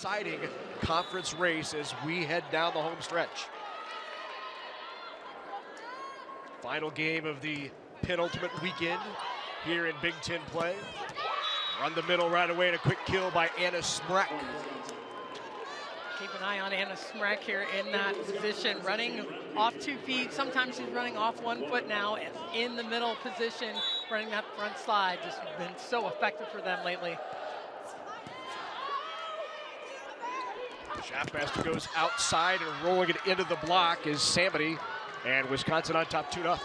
exciting conference race as we head down the home stretch. Final game of the penultimate weekend here in Big Ten play. Run the middle right away and a quick kill by Anna Smrek. Keep an eye on Anna Smrek here in that position, running off 2 feet. Sometimes she's running off 1 foot now in the middle position, running that front slide. Just been so effective for them lately. Shaftmaster goes outside and rolling it into the block is Samity, and Wisconsin on top 2-0. Well,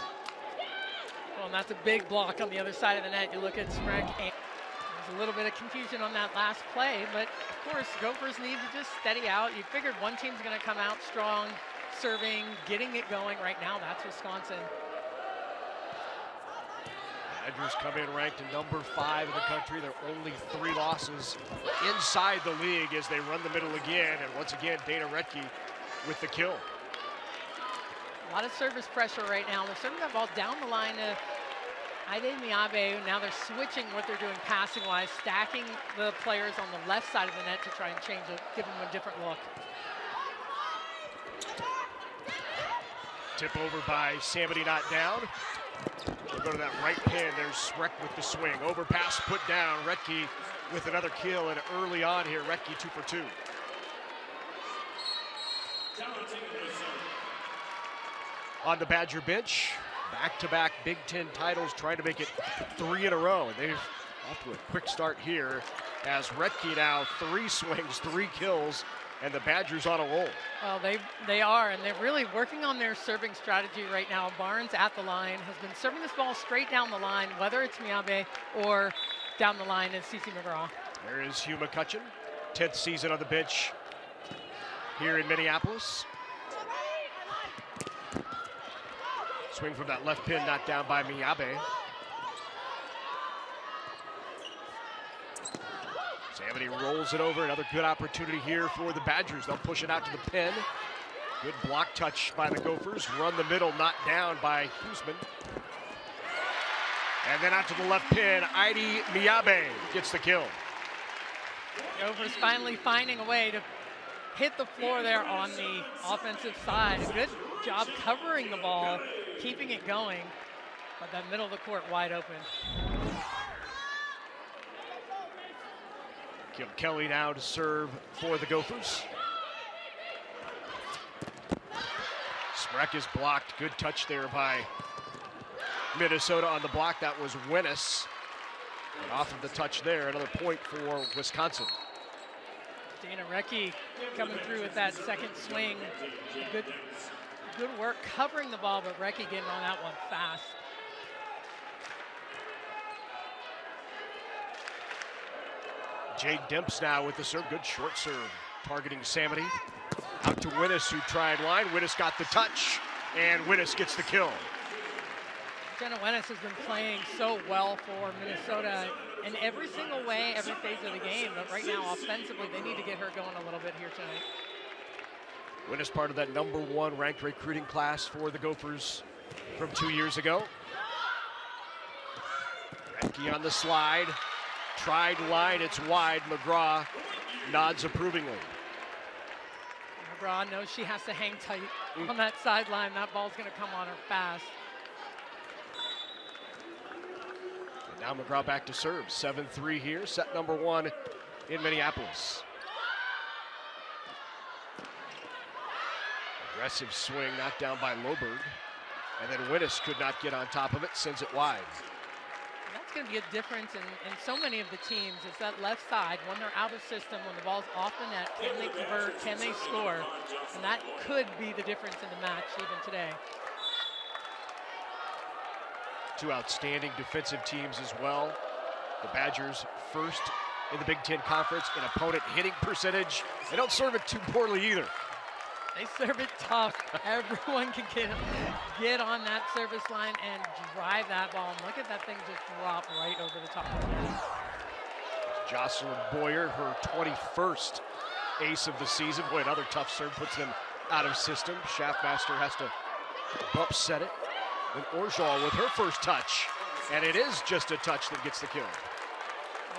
and that's a big block on the other side of the net. You look at Smrek, and there's a little bit of confusion on that last play, but of course, Gophers need to just steady out. You figured one team's going to come out strong, serving, getting it going. Right now, that's Wisconsin. Badgers come in ranked number 5 in the country. They're only 3 losses inside the league as they run the middle again. And once again, Dana Retke with the kill. A lot of service pressure right now. They're serving that ball down the line to Aide Miyabe. Now they're switching what they're doing passing-wise, stacking the players on the left side of the net to try and change it, give them a different look. Tip over by Samity, not down. We'll go to that right pin. There's Smrek with the swing. Overpass put down. Retke with another kill, and early on here, Retke 2 for 2. On the Badger bench, back-to-back Big Ten titles, trying to make it 3 in a row. And they've off to a quick start here as Retke now 3 swings, 3 kills, and the Badgers on a roll. Well, they are, and they're really working on their serving strategy right now. Barnes at the line has been serving this ball straight down the line, whether it's Miyabe or down the line is Cece McGraw. There is Hugh McCutcheon, 10th season on the bench here in Minneapolis. Swing from that left pin, not down by Miyabe. Samity rolls it over. Another good opportunity here for the Badgers. They'll push it out to the pin. Good block touch by the Gophers. Run the middle, not down by Huseman. And then out to the left pin, Aide Miyabe gets the kill. Gophers finally finding a way to hit the floor there on the offensive side. A good job covering the ball, keeping it going, but that middle of the court wide open. Kim Kelly now to serve for the Gophers. Smrek is blocked. Good touch there by Minnesota on the block. That was Winnis. And off of the touch there, another point for Wisconsin. Dana Retke coming through with that second swing. Good work covering the ball, but Retke getting on that one fast. Jade Demps now with the serve. Good short serve, targeting Samity. Out to Winnis, who tried line. Winnis got the touch, and Winnis gets the kill. Jenna Winnis has been playing so well for Minnesota in every single way, every phase of the game. But right now, offensively, they need to get her going a little bit here tonight. Winnis part of that #1 ranked recruiting class for the Gophers from 2 years ago. Retke on the slide. Tried line, it's wide. McGraw nods approvingly. McGraw knows she has to hang tight on that sideline. That ball's going to come on her fast. And now McGraw back to serve. 7-3 here, set #1 in Minneapolis. Aggressive swing, knocked down by Loberg. And then Winnis could not get on top of it, sends it wide. That's going to be a difference in so many of the teams. It's that left side, when they're out of system, when the ball's off the net, can they convert, can they score? And that could be the difference in the match even today. 2 outstanding defensive teams as well. The Badgers first in the Big Ten Conference in opponent hitting percentage. They don't serve it too poorly either. They serve it tough. Everyone can get on that service line and drive that ball. And look at that thing just drop right over the top of the net. Jocelyn Boyer, her 21st ace of the season. Boy, another tough serve puts them out of system. Shaftmaster has to bump set it. And Orjal with her first touch. And it is just a touch that gets the kill.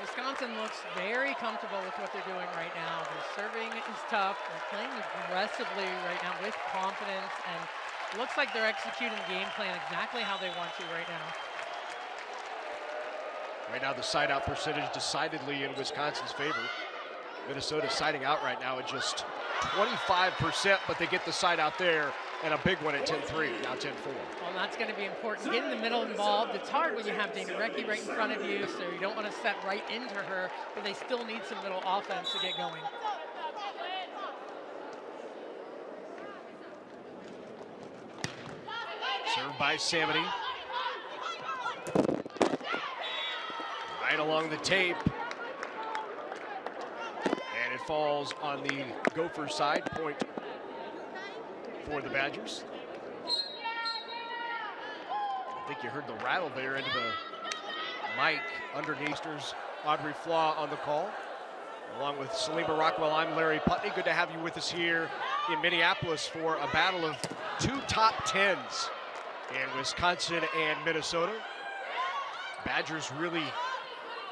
Wisconsin looks very comfortable with what they're doing right now. Just Serving is tough. They're playing aggressively right now with confidence, and it looks like they're executing the game plan exactly how they want to right now. Right now, the side-out percentage decidedly in Wisconsin's favor. Minnesota siding out right now at just 25%, but they get the side out there, and a big one at 10-3, now 10-4. Well, that's going to be important. Get in the middle involved. It's hard when you have Dana Recchi right in front of you, so you don't want to set right into her, but they still need some middle offense to get going. Served by Samity. Right along the tape. And it falls on the Gophers side. Point for the Badgers. I think you heard the rattle there into the mic under Neisner's Audrey Flaw on the call. Along with Salima Rockwell, I'm Larry Putney. Good to have you with us here in Minneapolis for a battle of two top 10s in Wisconsin and Minnesota. Badgers really,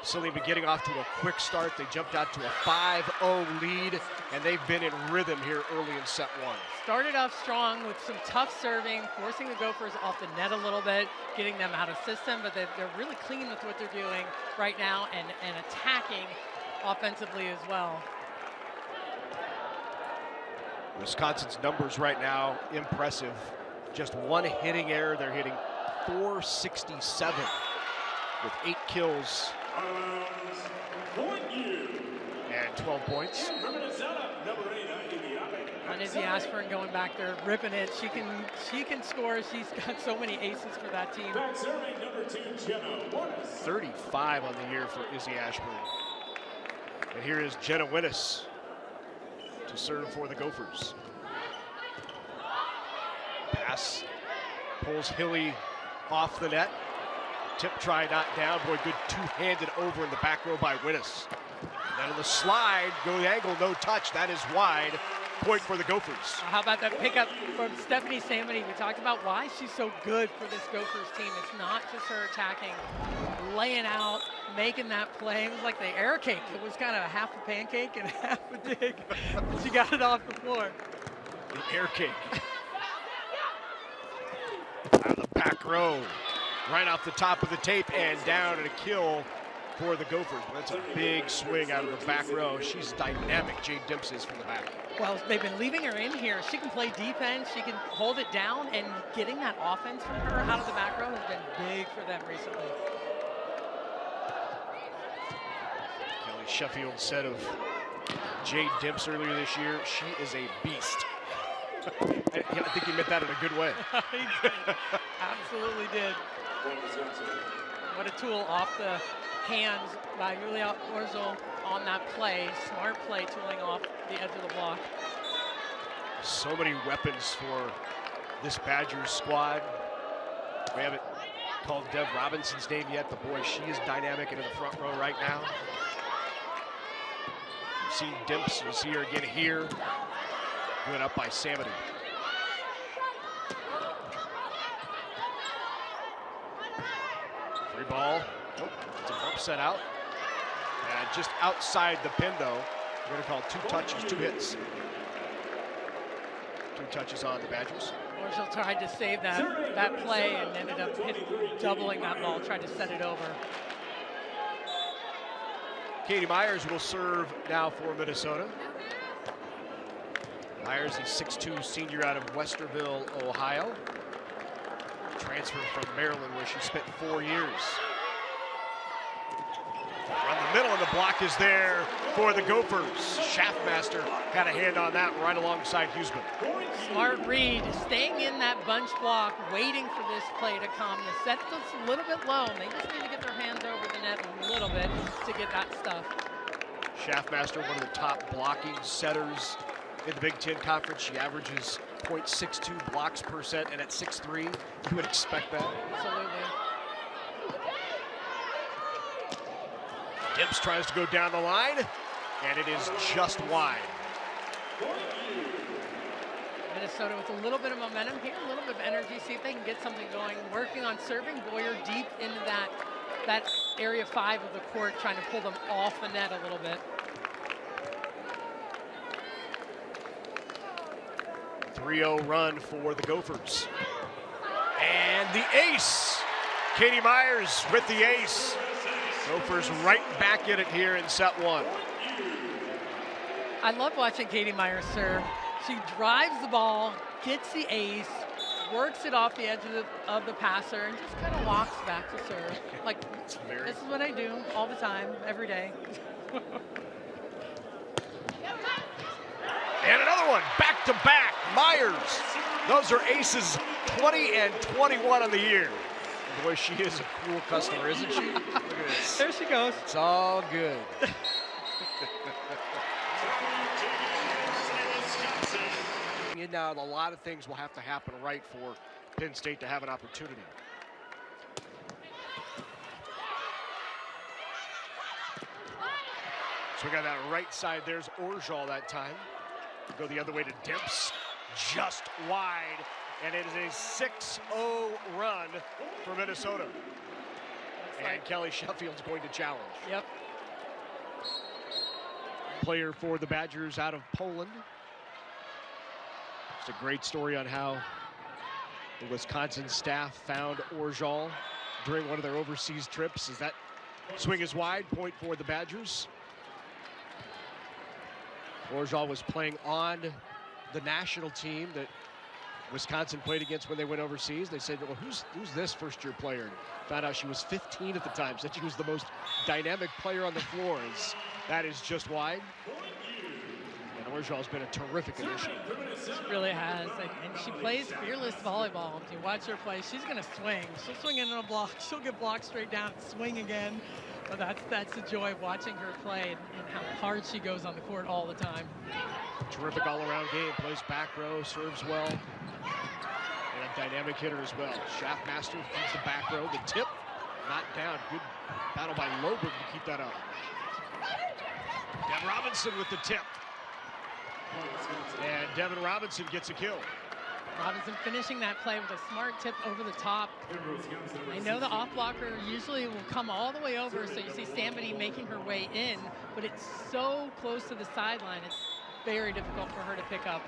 Salima, getting off to a quick start. They jumped out to a 5-0 lead, and they've been in rhythm here early in set one. Started off strong with some tough serving, forcing the Gophers off the net a little bit, getting them out of system, but they're really clean with what they're doing right now and attacking offensively as well. Wisconsin's numbers right now, impressive. Just one hitting error. They're hitting .467 with 8 kills and 12 points. And Izzy Ashburn going back there, ripping it. She can score. She's got so many aces for that team. 35 on the year for Izzy Ashburn. And here is Jenna Winnis to serve for the Gophers. Pass pulls Hilly off the net. Tip try not down. Boy, good two-handed over in the back row by Winnis. And then on the slide, go angle, no touch. That is wide. Point for the Gophers. How about that pickup from Stephanie Samity? We talked about why she's so good for this Gophers team. It's not just her attacking, laying out, making that play. It was like the air cake. It was kind of half a pancake and half a dig. She got it off the floor. The air cake. Out of the back row. Right off the top of the tape and down, and a kill for the Gophers. That's a big swing out of the back row. She's dynamic, Jade Dimps is from the back. Well, they've been leaving her in here. She can play defense. She can hold it down, and getting that offense from her out of the back row has been big for them recently. Kelly Sheffield said of Jade Dimps earlier this year, she is a beast. I think he meant that in a good way. He did. Absolutely did. What a tool off the hands by Julia Orzel on that play. Smart play, tooling off the edge of the block. So many weapons for this Badgers squad. We haven't called Dev Robinson's name yet, but boy, she is dynamic into the front row right now. You've seen Dimps, you'll see her again here. Going up by Samity. Free ball. Nope, it's a bump set out. And just outside the pin, though, we're going to call 2 touches, 2 hits. 2 touches on the Badgers. Orzel tried to save that play and ended up doubling that ball, tried to set it over. Katie Myers will serve now for Minnesota. Myers, a 6'2" senior out of Westerville, Ohio. Transferred from Maryland, where she spent 4 years. Around the middle, and the block is there for the Gophers. Schaffmaster had a hand on that right alongside Huseman. Smart read, staying in that bunch block, waiting for this play to come. The set is a little bit low, and they just need to get their hands over the net a little bit to get that stuff. Schaffmaster, one of the top blocking setters in the Big Ten Conference. She averages .62 blocks per set, and at 6'3", you would expect that. Absolutely. Dimps tries to go down the line, and it is just wide. Minnesota with a little bit of momentum here, a little bit of energy, see if they can get something going. Working on serving Boyer deep into that area 5 of the court, trying to pull them off the net a little bit. 3-0 run for the Gophers. And the ace. Katie Myers with the ace. Gophers right back in it here in set one. I love watching Katie Myers serve. She drives the ball, gets the ace, works it off the edge of the passer, and just kind of walks back to serve. Like, this is what I do all the time, every day. And another one, back to back, Myers. Those are aces, 20 and 21 on the year. Boy, she is a cool customer, isn't she? Look at this. There she goes. It's all good. Now, a lot of things will have to happen right for Penn State to have an opportunity. So we got that right side. There's Orgeal that time. Go the other way to Dimps, just wide. And it is a 6-0 run for Minnesota. And Kelly Sheffield's going to challenge. Yep. Player for the Badgers out of Poland. It's a great story on how the Wisconsin staff found Orgeal during one of their overseas trips. As that swing is wide, point for the Badgers. Orgeal was playing on the national team that Wisconsin played against when they went overseas. They said, well, who's this first-year player? And found out she was 15 at the time. Said she was the most dynamic player on the floor. That is just wide. And Orgeal's been a terrific addition. She really has. And she plays fearless volleyball. If you watch her play, she's going to swing. She'll swing into a block. She'll get blocked straight down and swing again. But that's the joy of watching her play and how hard she goes on the court all the time. Terrific all-around game. Plays back row, serves well. And a dynamic hitter as well. Schaffmaster feeds the back row. The tip, not down. Good battle by Loberg to keep that up. Devin Robinson with the tip. And Devin Robinson gets a kill. Robinson finishing that play with a smart tip over the top. I know the off blocker usually will come all the way over, so you see Sambity making her way in, but it's so close to the sideline, it's very difficult for her to pick up.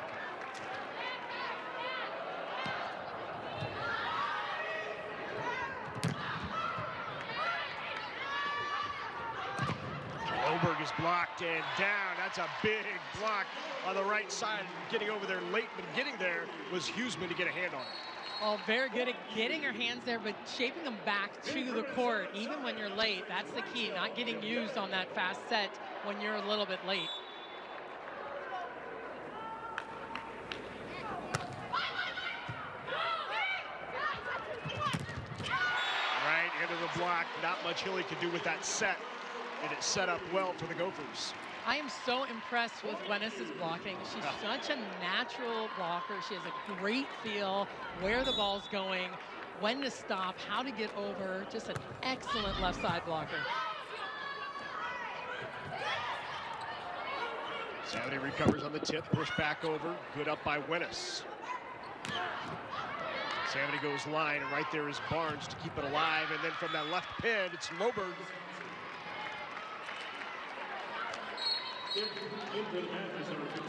Loberg is blocked and down. That's a big block on the right side. Getting over there late, but getting there was Huseman to get a hand on it. Oh, very good at getting her hands there, but shaping them back to the court, even when you're late. That's the key, not getting used on that fast set when you're a little bit late. Right into the block. Not much Hilly could do with that set. And it's set up well for the Gophers. I am so impressed with Wenis's blocking. She's such a natural blocker. She has a great feel where the ball's going, when to stop, how to get over. Just an excellent left side blocker. Savity recovers on the tip, push back over, good up by Wenis. Savity goes line, and right there is Barnes to keep it alive. And then from that left pin, it's Loberg.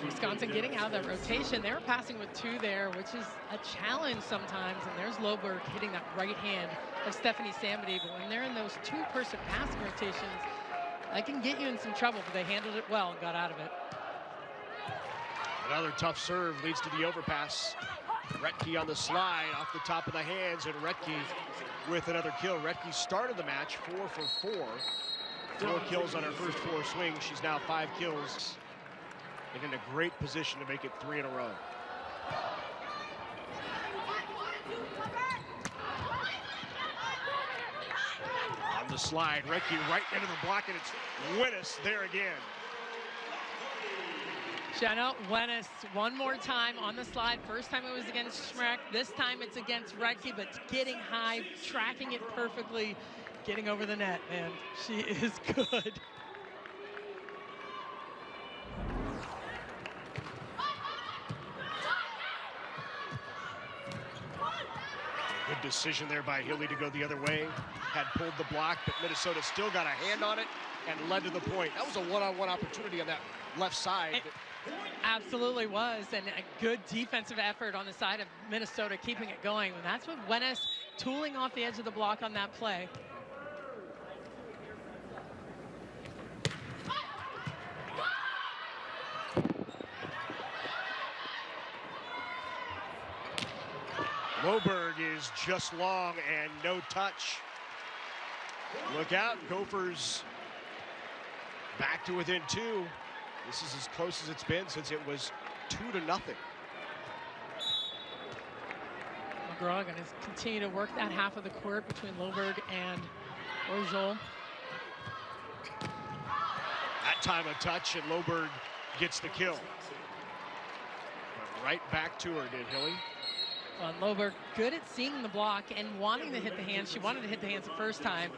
Wisconsin getting out of that rotation. They were passing with two there, which is a challenge sometimes. And there's Loberg hitting that right hand of Stephanie Sambity. But when they're in those two-person passing rotations, that can get you in some trouble. But they handled it well and got out of it. Another tough serve leads to the overpass. Retke on the slide off the top of the hands, and Retke with another kill. Retke started the match 4 for 4. 4 kills on her first 4 swings. She's now 5 kills and in a great position to make it 3 in a row. On the slide, Retke right into the block, and it's Wenis there again. Jenna Wenis one more time on the slide. First time it was against Schreck. This time it's against Retke, but getting high, tracking it perfectly, getting over the net, man. She is good. Good decision there by Hilly to go the other way. Had pulled the block, but Minnesota still got a hand on it and led to the point. That was a one-on-one opportunity on that left side. Absolutely was, and a good defensive effort on the side of Minnesota, keeping it going. And that's what Wenis tooling off the edge of the block on that play. Loberg is just long and no touch. Look out, Gophers back to within 2. This is as close as it's been since it was 2-0. McGraw going to continue to work that half of the court between Loberg and Orjol. That time a touch, and Loberg gets the kill. Went right back to her, did Hilly. And Loberg good at seeing the block and wanting to hit the hands. She wanted to hit the hands the first time.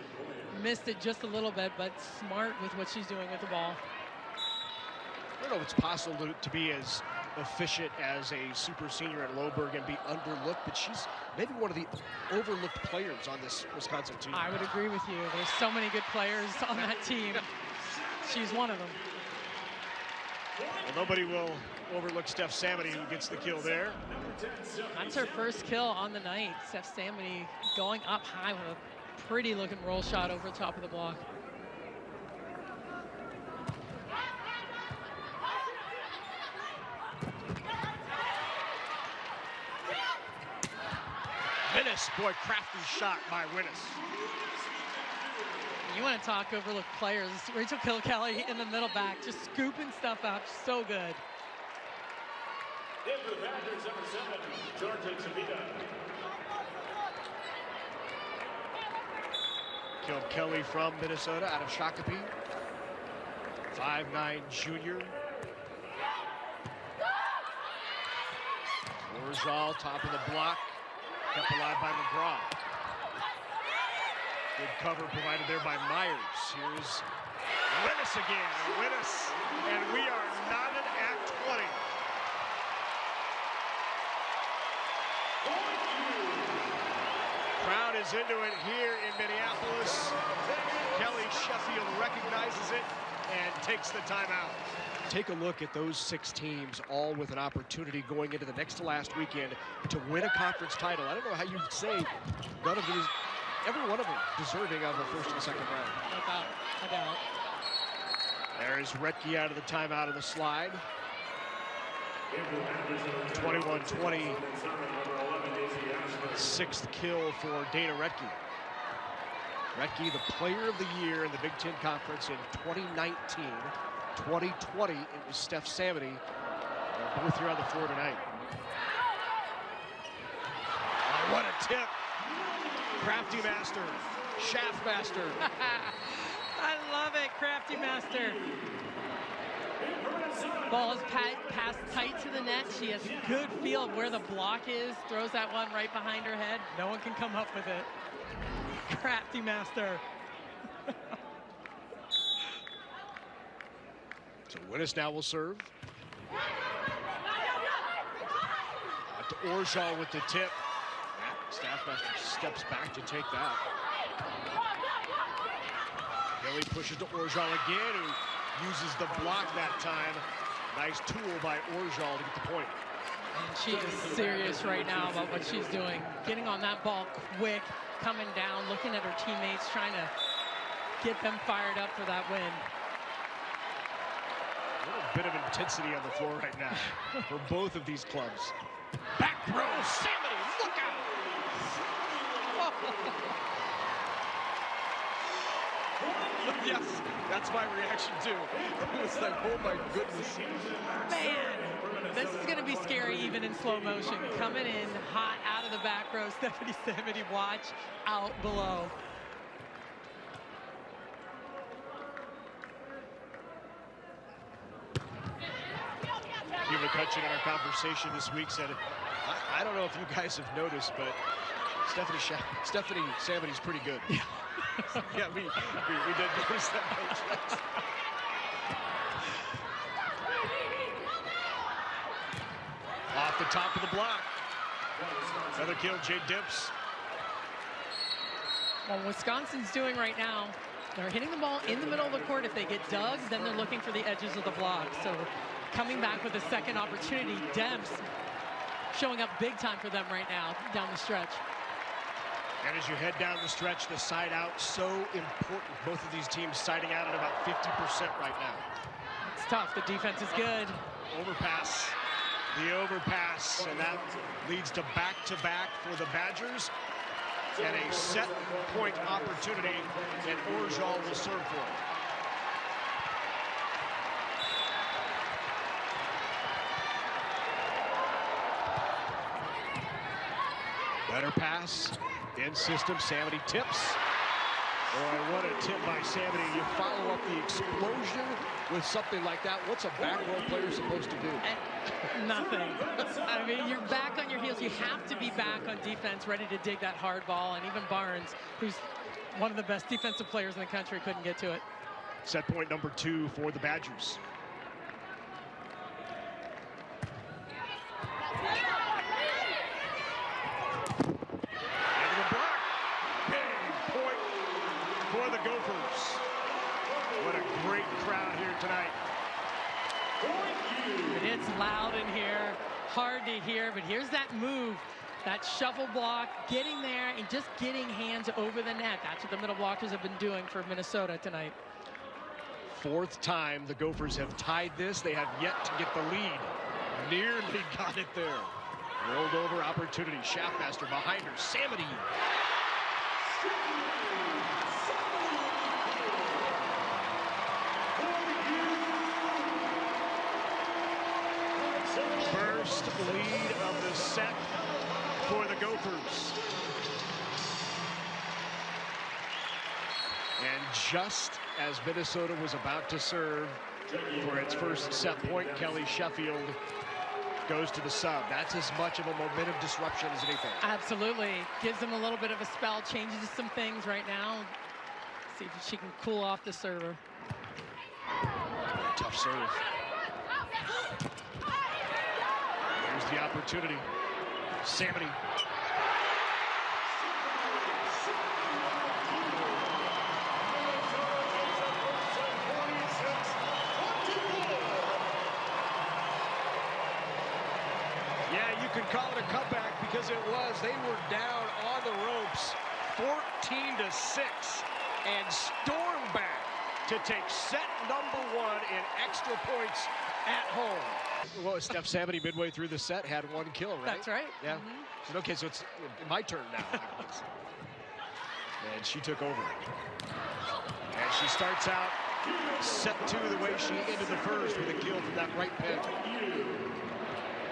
Missed it just a little bit, but smart with what she's doing with the ball. I don't know if it's possible to be as efficient as a super senior at Loberg and be underlooked, but she's maybe one of the overlooked players on this Wisconsin team. I would agree with you. There's so many good players on that team. She's one of them. Well, nobody will overlook Steph Samity, who gets the kill there. That's her first kill on the night. Steph Samity going up high with a pretty looking roll shot over the top of the block. Winnis, boy, crafty shot by Winnis. You want to talk overlooked players. Rachel Kilkelly in the middle back, just scooping stuff up, so good. Kilkelly from Minnesota, out of Shakopee. 5'9" junior. Orjal, top of the block. Kept alive by McGraw. Good cover provided there by Myers. Here's Winnis again. Winnis, and we are knotted at 20. Crowd is into it here in Minneapolis. Kelly Sheffield recognizes it and takes the timeout. Take a look at those 6 teams, all with an opportunity going into the next to last weekend to win a conference title. I don't know how you'd say none of these, every one of them deserving of a first and second round. No doubt. There's Retke out of the timeout of the slide. 21-20, 6th kill for Dana Retke. Retke, the player of the year in the Big Ten Conference in 2019. 2020, it was Steph Samity. They're both here on the floor tonight. Oh, what a tip. Crafty Master, Shaft Master. I love it, Crafty Master. Ball is passed tight to the net. She has a good feel of where the block is. Throws that one right behind her head. No one can come up with it. Crafty Master. So Winnis now will serve. Back to Orjal with the tip. Staffmaster steps back to take that. Billy pushes to Orjal again, who uses the block that time. Nice tool by Orjal to get the point. And she is serious right now about what she's doing. Getting on that ball quick, coming down, looking at her teammates, trying to get them fired up for that win. A little bit of intensity on the floor right now for both of these clubs. Back row, Samity, look out! Yes, that's my reaction too. It was like, oh my goodness. Man, this is going to be scary even in slow motion. Coming in hot out of the back row, Stephanie Samity, watch out below. Hugh McCutcheon in our conversation this week said, I don't know if you guys have noticed, but Stephanie Samity's pretty good. Yeah, we did notice that. Off the top of the block. Another kill, Jade Dips. What Wisconsin's doing right now, they're hitting the ball in the middle of the court. If they get dug, then they're looking for the edges of the block. So coming back with a second opportunity. Debs showing up big time for them right now down the stretch. And as you head down the stretch, the side out, so important. Both of these teams siding out at about 50% right now. It's tough. The defense is good. Overpass. The overpass, and that leads to back-to-back for the Badgers. And a set point opportunity, and Orgeal will serve for it. Better pass, in system, Samity tips. Boy, what a tip by Samity. You follow up the explosion with something like that. What's a back row player supposed to do? Nothing. I mean, you're back on your heels. You have to be back on defense, ready to dig that hard ball. And even Barnes, who's one of the best defensive players in the country, couldn't get to it. Set point number 2 for the Badgers. For the Gophers. What a great crowd here tonight. It's loud in here, hard to hear, but here's that move, that shuffle block, getting there and just getting hands over the net. That's what the middle blockers have been doing for Minnesota tonight. 4th time the Gophers have tied this. They have yet to get the lead. Nearly got it there. Rolled over opportunity. Schaffmaster behind her. Samity. First lead of the set for the Gophers. And just as Minnesota was about to serve for its first set point, Kelly Sheffield goes to the sub. That's as much of a momentum disruption as anything. Absolutely. Gives them a little bit of a spell, changes some things right now. See if she can cool off the server. Tough serve. Here's the opportunity. Samity. Yeah, you can call it a comeback because it was. They were down on the ropes 14-6 and stormed back to take set number 1 in extra points at home. Well, Steph Samity midway through the set had 1 kill, right? That's right. Yeah. She said, okay, so it's my turn now. And she took over. And she starts out set 2 the way she ended the first with a kill from that right pin.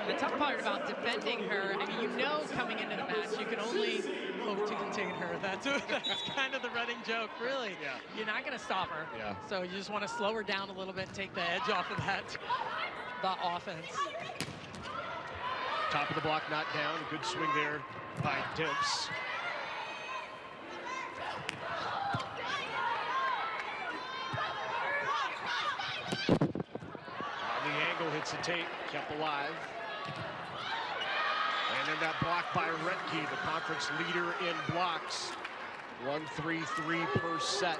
The tough part about defending her, I mean, you know coming into the match, you can only hope to contain her. That's kind of the running joke, really. Yeah. You're not going to stop her. Yeah. So you just want to slow her down a little bit and take the edge off of that, the offense. Top of the block not down. A good swing there by Dimps. On the angle, hits the tape, kept alive. And then that block by Retke, the conference leader in blocks. 1-3-3 per set.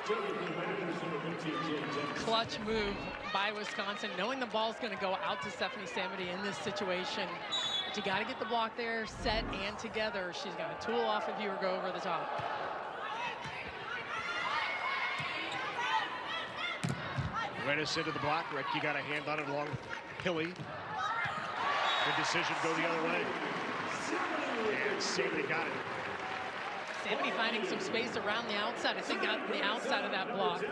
Clutch move by Wisconsin, knowing the ball's going to go out to Stephanie Samity in this situation. But you got to get the block there, set and together. She's got to tool off of you or go over the top. Rennis into the block. Retke got a hand on it along with Hilly. Good decision, go the other way. And Samity got it. Samity finding some space around the outside. I think on the outside of that block.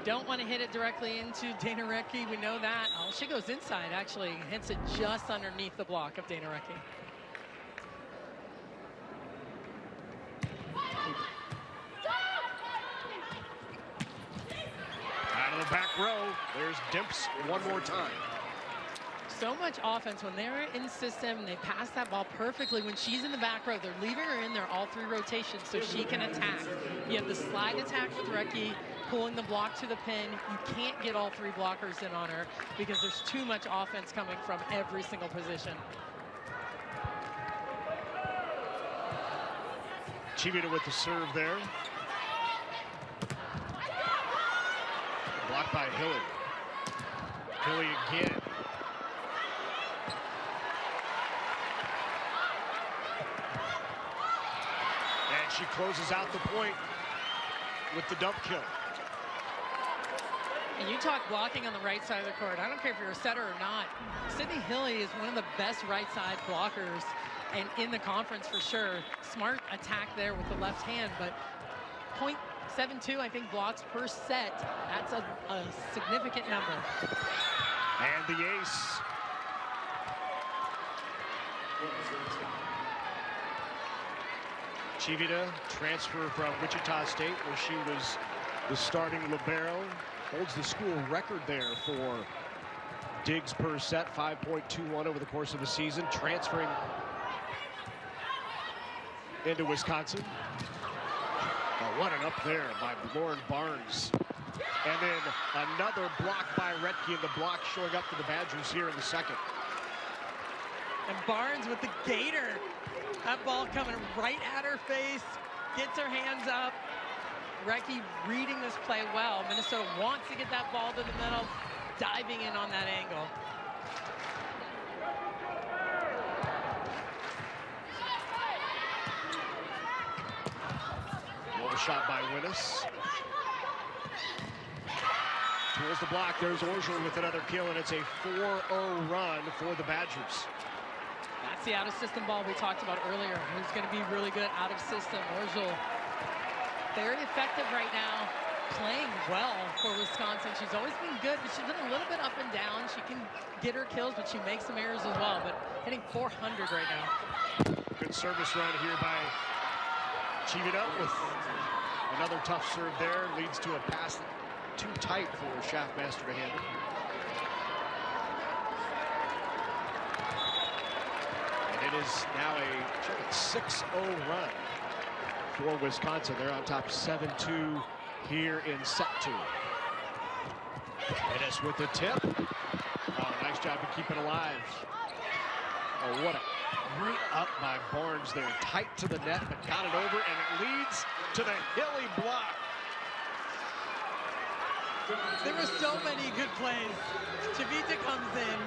Don't want to hit it directly into Dana Retke. We know that. Oh, she goes inside, actually. Hits it just underneath the block of Dana Retke. Out of the back row, there's Dimps one more time. So much offense when they're in system. They pass that ball perfectly. When she's in the back row, they're leaving her in there all 3 rotations so she can attack. You have the slide attack with Retke, pulling the block to the pin. You can't get all 3 blockers in on her because there's too much offense coming from every single position. Chivita with the serve there. Blocked by Hilly. Hilly again. And she closes out the point with the dump kill. And you talk blocking on the right side of the court. I don't care if you're a setter or not. Sydney Hilly is one of the best right side blockers and in the conference for sure. Smart attack there with the left hand, but .72, I think, blocks per set. That's a significant number. And the ace. Chivita, transfer from Wichita State, where she was the starting libero, holds the school record there for digs per set, 5.21 over the course of a season, transferring into Wisconsin. Oh, what an up there by Lauren Barnes. And then another block by Retke, and the block showing up for the Badgers here in the second. And Barnes with the gator. That ball coming right at her face, gets her hands up. Retke reading this play well. Minnesota wants to get that ball to the middle, diving in on that angle. Little shot by Winnis. Towards the block, there's Orgel with another kill, and it's a 4-0 run for the Badgers. That's the out-of-system ball we talked about earlier. Who's going to be really good out-of-system? Orgel, very effective right now, playing well for Wisconsin. She's always been good, but she's been a little bit up and down. She can get her kills, but she makes some errors as well. But hitting 400 right now. Good service run here by Chivita with another tough serve there. Leads to a pass too tight for Schaffmaster to handle. And it is now a 6-0 run for Wisconsin. They're on top 7-2 here in set 2. Winnis with the tip. Oh, nice job to keep it alive. Oh, what a great up by Barnes there. Tight to the net, but got it over, and it leads to the Hilly block. There were so many good plays. Chivita comes in,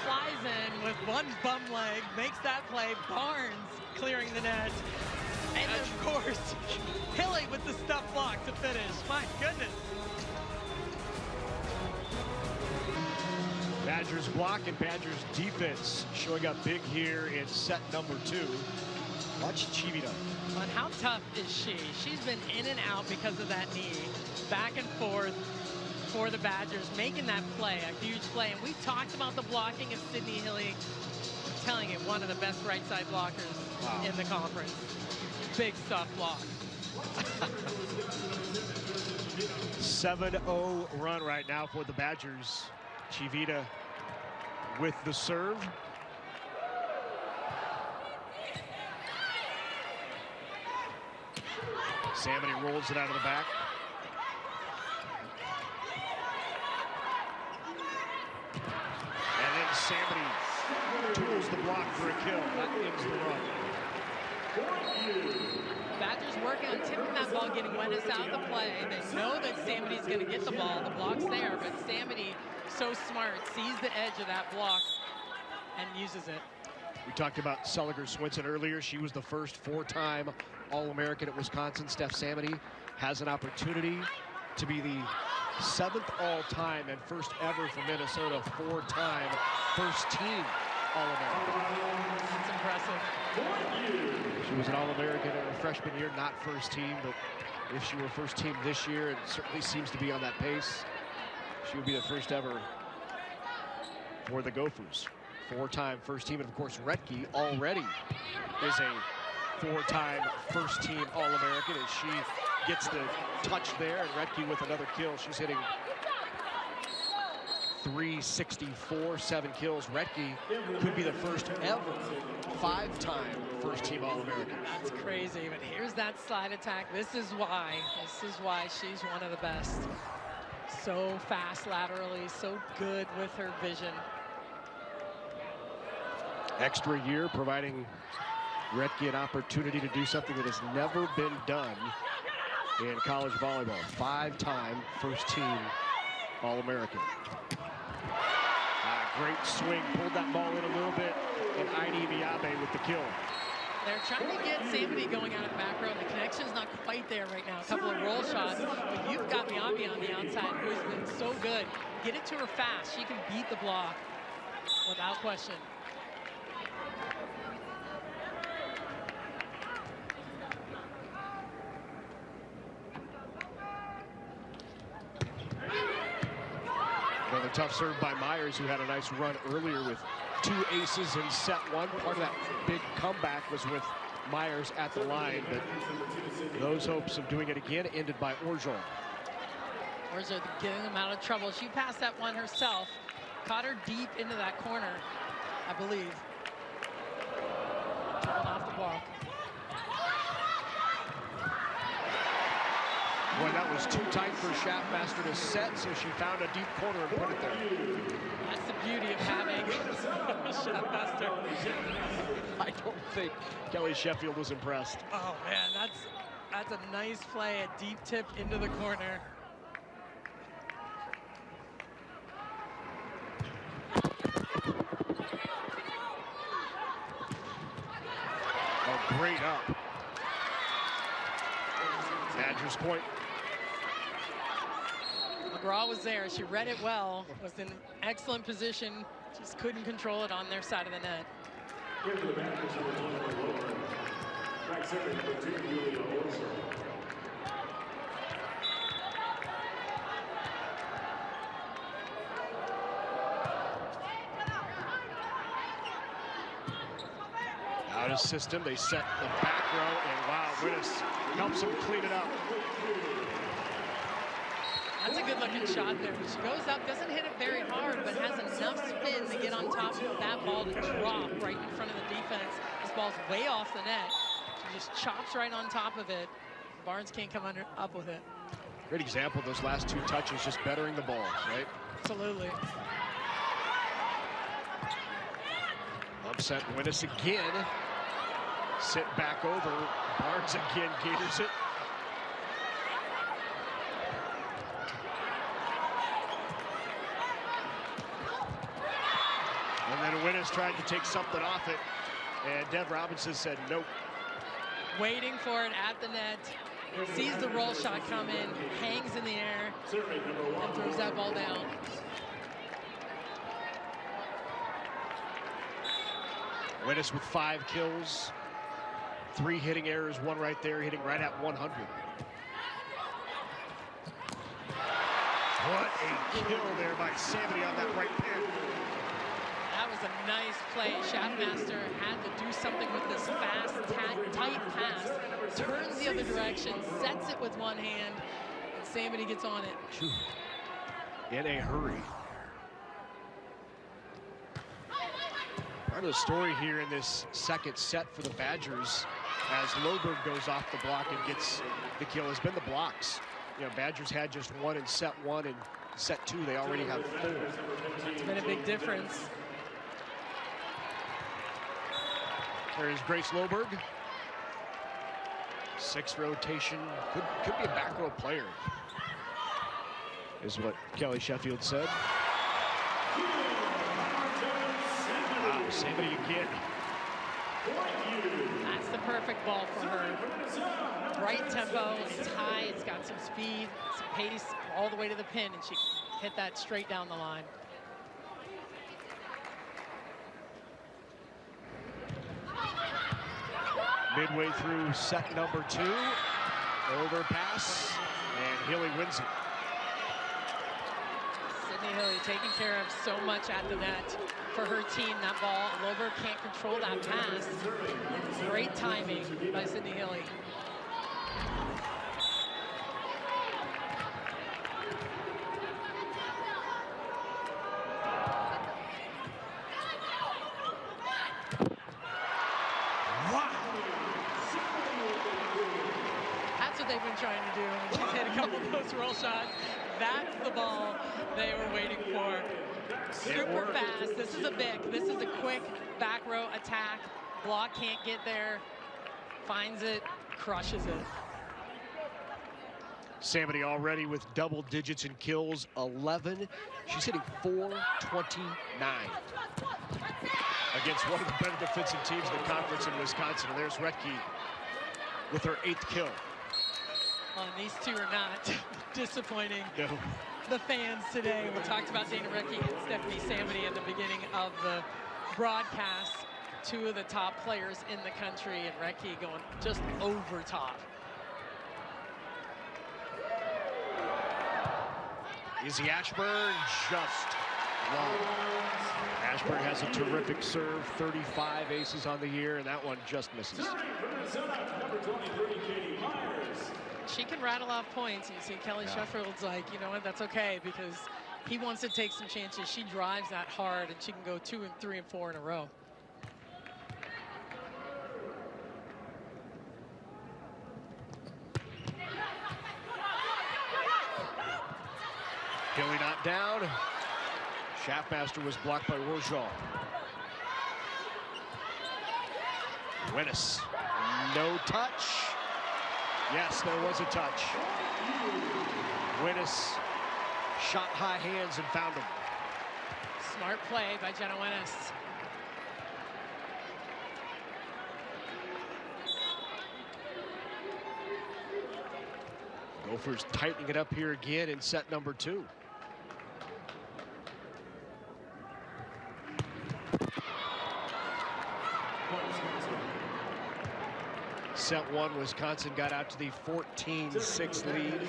flies in with one bum leg, makes that play. Barnes clearing the net. And of course, Hilly with the stuff block to finish. My goodness. Badgers block and Badgers defense showing up big here in set number 2. Watch Chivita. But how tough is she? She's been in and out because of that knee. Back and forth for the Badgers, making that play, a huge play. And we talked about the blocking of Sydney Hilly. I'm telling you, one of the best right side blockers in the conference. Big stuff block. 7-0 run right now for the Badgers. Chivita with the serve. Samity rolls it out of the back. And then Samity tools the block for a kill. That ends the run. Badgers working on tipping that ball, getting Winnis out of the play. They know that Samity's going to get the ball. The block's there, but Samity, so smart, sees the edge of that block and uses it. We talked about Seliger-Swinson earlier. She was the first 4-time All-American at Wisconsin. Steph Samity has an opportunity to be the 7th all-time and first ever for Minnesota 4-time first-team All-American. That's impressive. She was an All-American in her freshman year, not first team, but if she were first team this year, and certainly seems to be on that pace, she would be the first ever for the Gophers. 4-time first team, and of course Retke already is a 4-time first team All-American as she gets the touch there, and Retke with another kill. She's hitting .364, 7 kills. Retke could be the first ever 5-time first team All-American. That's crazy, but here's that slide attack. This is why she's one of the best. So fast laterally, so good with her vision. Extra year providing Retke an opportunity to do something that has never been done in college volleyball. 5-time first team All-American. Great swing, pulled that ball in a little bit, and Aini Miyabe with the kill. They're trying to get Samity going out of the back row. The connection's not quite there right now. A couple of roll shots, but you've got Miyabe on the outside, who's been so good. Get it to her fast. She can beat the block without question. Another tough serve by Myers, who had a nice run earlier with 2 aces in set 1. Part of that big comeback was with Myers at the line, but those hopes of doing it again ended by Orgeon. Orgeon getting them out of trouble. She passed that one herself, caught her deep into that corner, I believe. Taken off the block. Boy, that was too tight for Schaffmaster to set, so she found a deep corner and put it there. That's the beauty of having Schaffmaster. I don't think Kelly Sheffield was impressed. Oh man, that's a nice play, a deep tip into the corner. Oh, great up. Badgers point. McGraw was there. She read it well. Was in excellent position. Just couldn't control it on their side of the net. Out of system, they set the back row, and wow, Winnes helps them clean it up. That's a good-looking shot there. She goes up, doesn't hit it very hard, but has enough spin to get on top of that ball to drop right in front of the defense. This ball's way off the net. She just chops right on top of it. Barnes can't come up with it. Great example, those last 2 touches, just bettering the balls, right? Absolutely. Upset Winnes again. Sit back over. Barnes again caters it. And then Winnes tried to take something off it, and Dev Robinson said nope. Waiting for it at the net, sees the roll shot come in, hangs in the air, and throws that ball down. Winnes with 5 kills, 3 hitting errors, 1 right there, hitting right at 100. What a kill there by Samity on that right pin. That was a nice play. Schaffmaster had to do something with this fast, tight pass. Turns the other direction, sets it with one hand, and Samity gets on it. In a hurry. Part of the story here in this second set for the Badgers, as Loberg goes off the block and gets the kill, has been the blocks. You know, Badgers had just 1 in set 1, and set 2 they already have 4. It's been a big difference. There's Grace Loberg. 6th rotation, could be a back row player, is what Kelly Sheffield said. Wow, Samity again. That's the perfect ball for her. Right tempo, it's high, it's got some speed, some pace all the way to the pin, and she hit that straight down the line. Midway through set number 2, overpass, and Hilly wins it. Sydney Hilly taking care of so much at the net for her team. That ball, Loberg can't control that pass. Great timing by Sydney Hilly. They've been trying to do, and she's hit a couple of those roll shots. That's the ball they were waiting for. Super fast. This is a big. This is a quick back row attack. Block can't get there. Finds it, crushes it. Samity already with double digits in kills, 11. She's hitting .429 against one of the better defensive teams in the conference in Wisconsin. And there's Retke with her 8th kill. Well, and these two are not disappointing. No. The fans today. We talked about Dana Retke and Stephanie Samity at the beginning of the broadcast. Two of the top players in the country, and Retke going just over top. Izzy Ashburn just long. Ashburn has a terrific serve, 35 aces on the year, and that one just misses. She can rattle off points. You see Kelly Sheffield's like, you know what, that's okay, because he wants to take some chances. She drives that hard, and she can go 2 and 3 and 4 in a row. Kelly not down. Shaftmaster was blocked by Orgeal. Winnis, no touch. Yes, there was a touch. Winnis shot high hands and found him. Smart play by Jenna Winnis. Gophers tightening it up here again in set number 2. Set 1, Wisconsin got out to the 14-6 lead.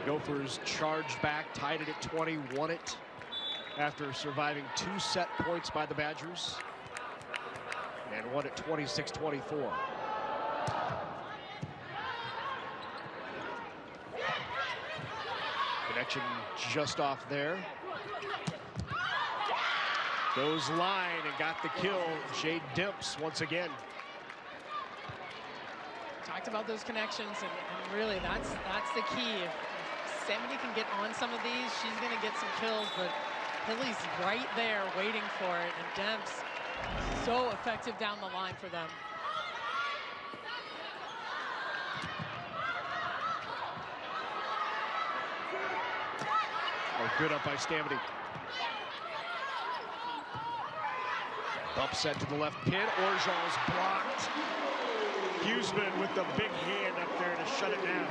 Gophers charged back, tied it at 20, won it after surviving 2 set points by the Badgers, and won at 26-24. Connection just off there. Goes line and got the kill. Jade Dimps once again. Talked about those connections, and really that's the key. If Samity can get on some of these, she's going to get some kills, but Hilly's right there waiting for it, and Demps so effective down the line for them. Oh, good up by Stamity. Bump set to the left pin. Orgeal's blocked. Huseman with the big hand up there to shut it down.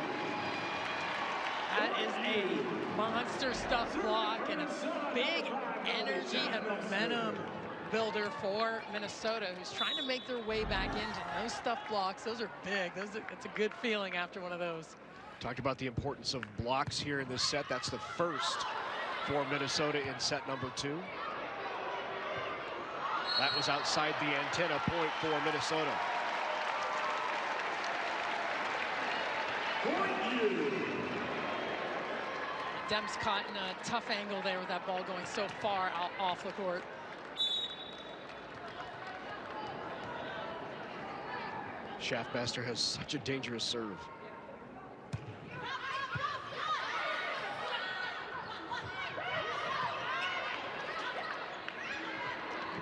That is a monster stuff block and a big energy and momentum builder for Minnesota, who's trying to make their way back into those stuff blocks. Those are big. It's a good feeling after one of those. Talked about the importance of blocks here in this set. That's the first for Minnesota in set number 2. That was outside the antenna point for Minnesota. Demps caught in a tough angle there with that ball going so far out off the court. Shaftmaster has such a dangerous serve.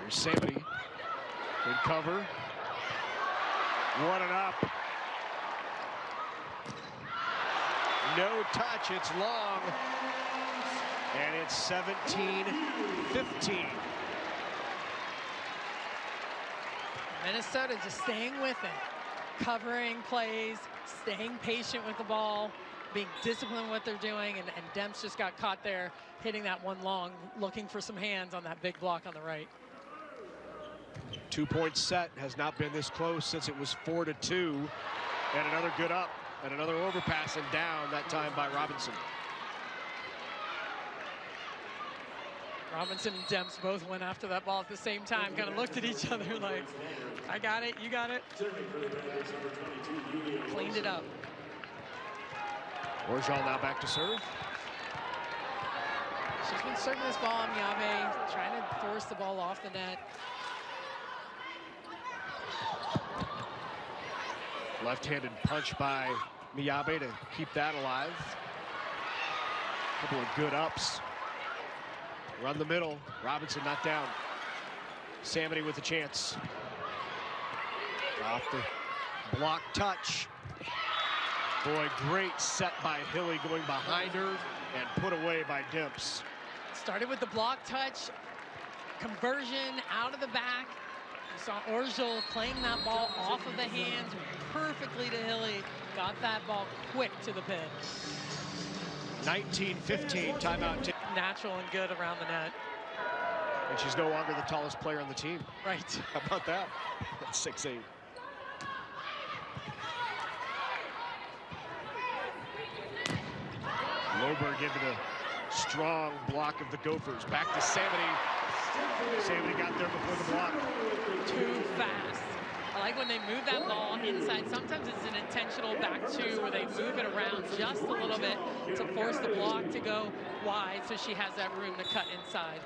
Here's Samity. Good cover. What an up. No touch, it's long. And it's 17-15. Minnesota just staying with it, covering plays, staying patient with the ball, being disciplined in what they're doing, and Demps just got caught there, hitting that one long, looking for some hands on that big block on the right. 2-point set has not been this close since it was 4-2, and another good up. And another overpass and down, that time by Robinson. Robinson and Demps both went after that ball at the same time, kind of looked at each other like, I got it, you got it. Cleaned it up. Orgeal now back to serve. She's been serving this ball on Miyabe, trying to force the ball off the net. Left-handed punch by Miyabe to keep that alive. Couple of good ups. Run the middle. Robinson not down. Samity with a chance. Off the block touch. Boy, great set by Hilly going behind her and put away by Dimps. Started with the block touch, conversion out of the back. You saw Orjol playing that ball off of the hands perfectly to Hilly. Got that ball quick to the pin. 19-15 timeout. Natural and good around the net. And she's no longer the tallest player on the team. Right. How about that? That's 6'8". Loberg into the strong block of the Gophers. Back to Samity. Samity got there before the block. Too fast. I like when they move that ball inside. Sometimes it's an intentional back two where they move it around just a little bit to force the block to go wide so she has that room to cut inside.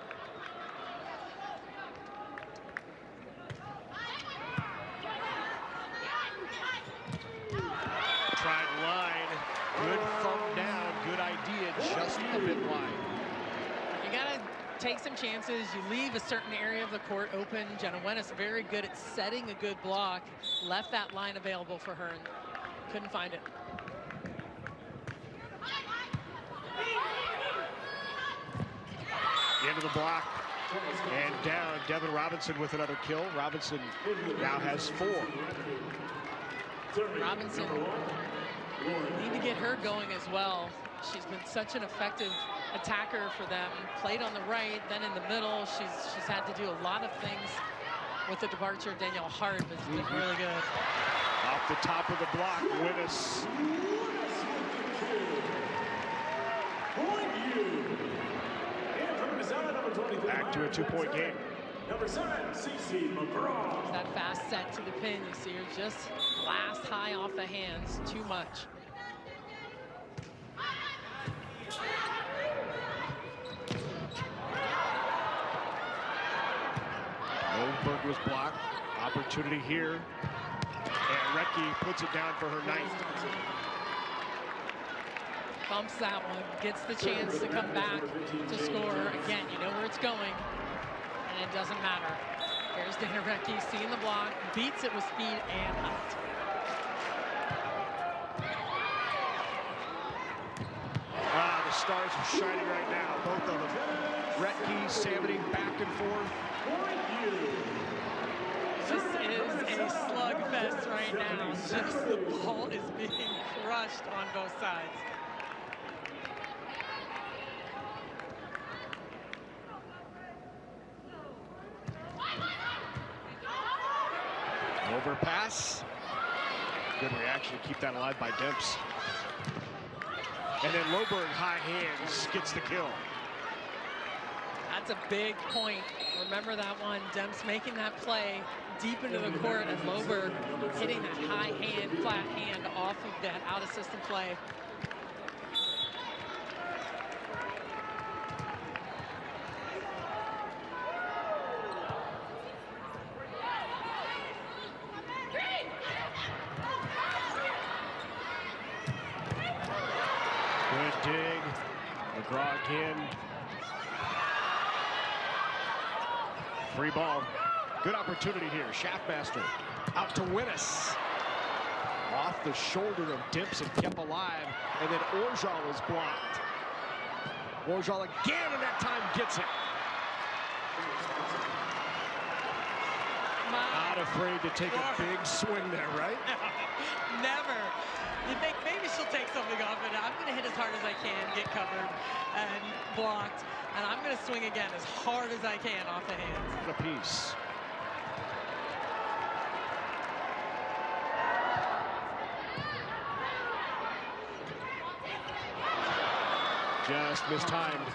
Tried line. Good thumb down. Good idea. Just a bit wide. You gotta take some chances. You leave a certain area of the court open. Jenna Wennis very good at setting a good block. Left that line available for her and couldn't find it. Into the block and down. Devin Robinson with another kill. Robinson now has 4. Robinson, need to get her going as well. She's been such an effective attacker for them. Played on the right, then in the middle. She's had to do a lot of things with the departure of Danielle Hart, but it's been really good. Off the top of the block, Winnis. Back to a 2-point game. Number 7, CC McGraw. There's that fast set to the pin. You see her just blast high off the hands. Too much. Goldberg was blocked. Opportunity here. And Recchi puts it down for her 9th. Bumps that one. Gets the chance to come back to score. Again, you know where it's going. And it doesn't matter. Here's Dana Recchi seeing the block. Beats it with speed and height. The stars are shining right now. Both of them. Recchi, Samity, back and forth. This is a slugfest right now. Just the ball is being crushed on both sides. Overpass. Good reaction to keep that alive by Demps. And then Loberg, high hands, gets the kill. That's a big point. Remember that one. Demps making that play deep into the court and Loberg hitting that high hand, flat hand off of that out-of-system play. Good dig. McGraw again. Free ball. Good opportunity here. Shaftmaster out to Winnis. Off the shoulder of Dimps and kept alive. And then Orjol is blocked. Orjol again, and that time gets it. Not afraid to take a big swing there, right? No, never. You think maybe she'll take something off it. I'm going to hit as hard as I can, get covered and blocked. And I'm going to swing again as hard as I can off the hands. A piece. Just mistimed.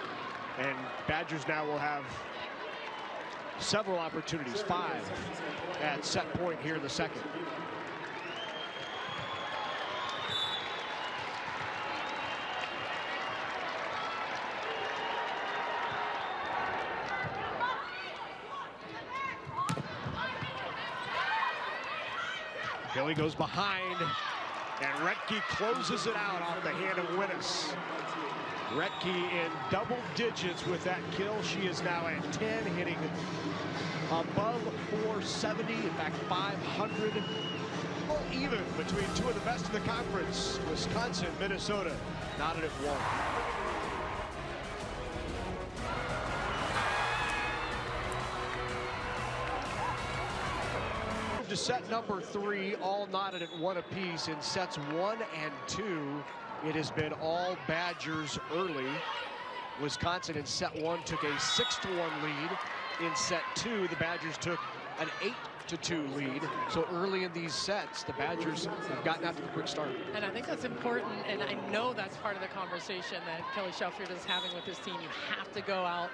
And Badgers now will have several opportunities, 5 at set point here in the second. Hilly goes behind, and Retke closes it out off the hand of Winnis. Retke in double digits with that kill. She is now at 10, hitting above 470, in fact 500. even between two of the best in the conference. Wisconsin, Minnesota, knotted at 1. To set number 3, all knotted at 1 apiece in sets 1 and 2. It has been all Badgers early. Wisconsin in set 1 took a 6-1 lead. In set 2, the Badgers took an 8-2 lead. So early in these sets, the Badgers have gotten out to a quick start. And I think that's important, and I know that's part of the conversation that Kelly Shelfield is having with his team. You have to go out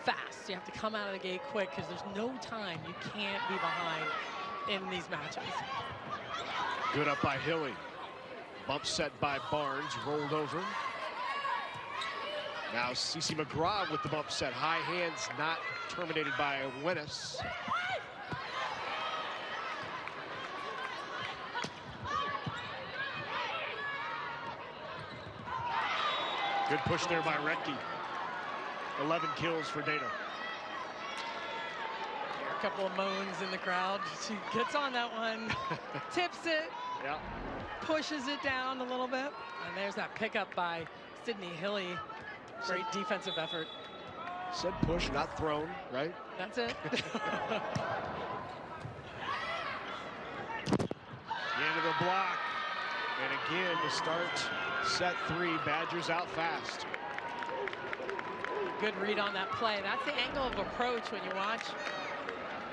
fast. You have to come out of the gate quick because there's no time. You can't be behind in these matches. Good up by Hilly. Bump set by Barnes, rolled over. Now Cece McGraw with the bump set. High hands not terminated by Winnes. Good push there by Retke. 11 kills for Dana. A couple of moans in the crowd. She gets on that one, tips it, Yeah. pushes it down a little bit. And there's that pickup by Sydney Hilly. Great defensive effort. Said push, not thrown, right? That's it. Into the block. And again, to start set 3, Badgers out fast. Good read on that play. That's the angle of approach when you watch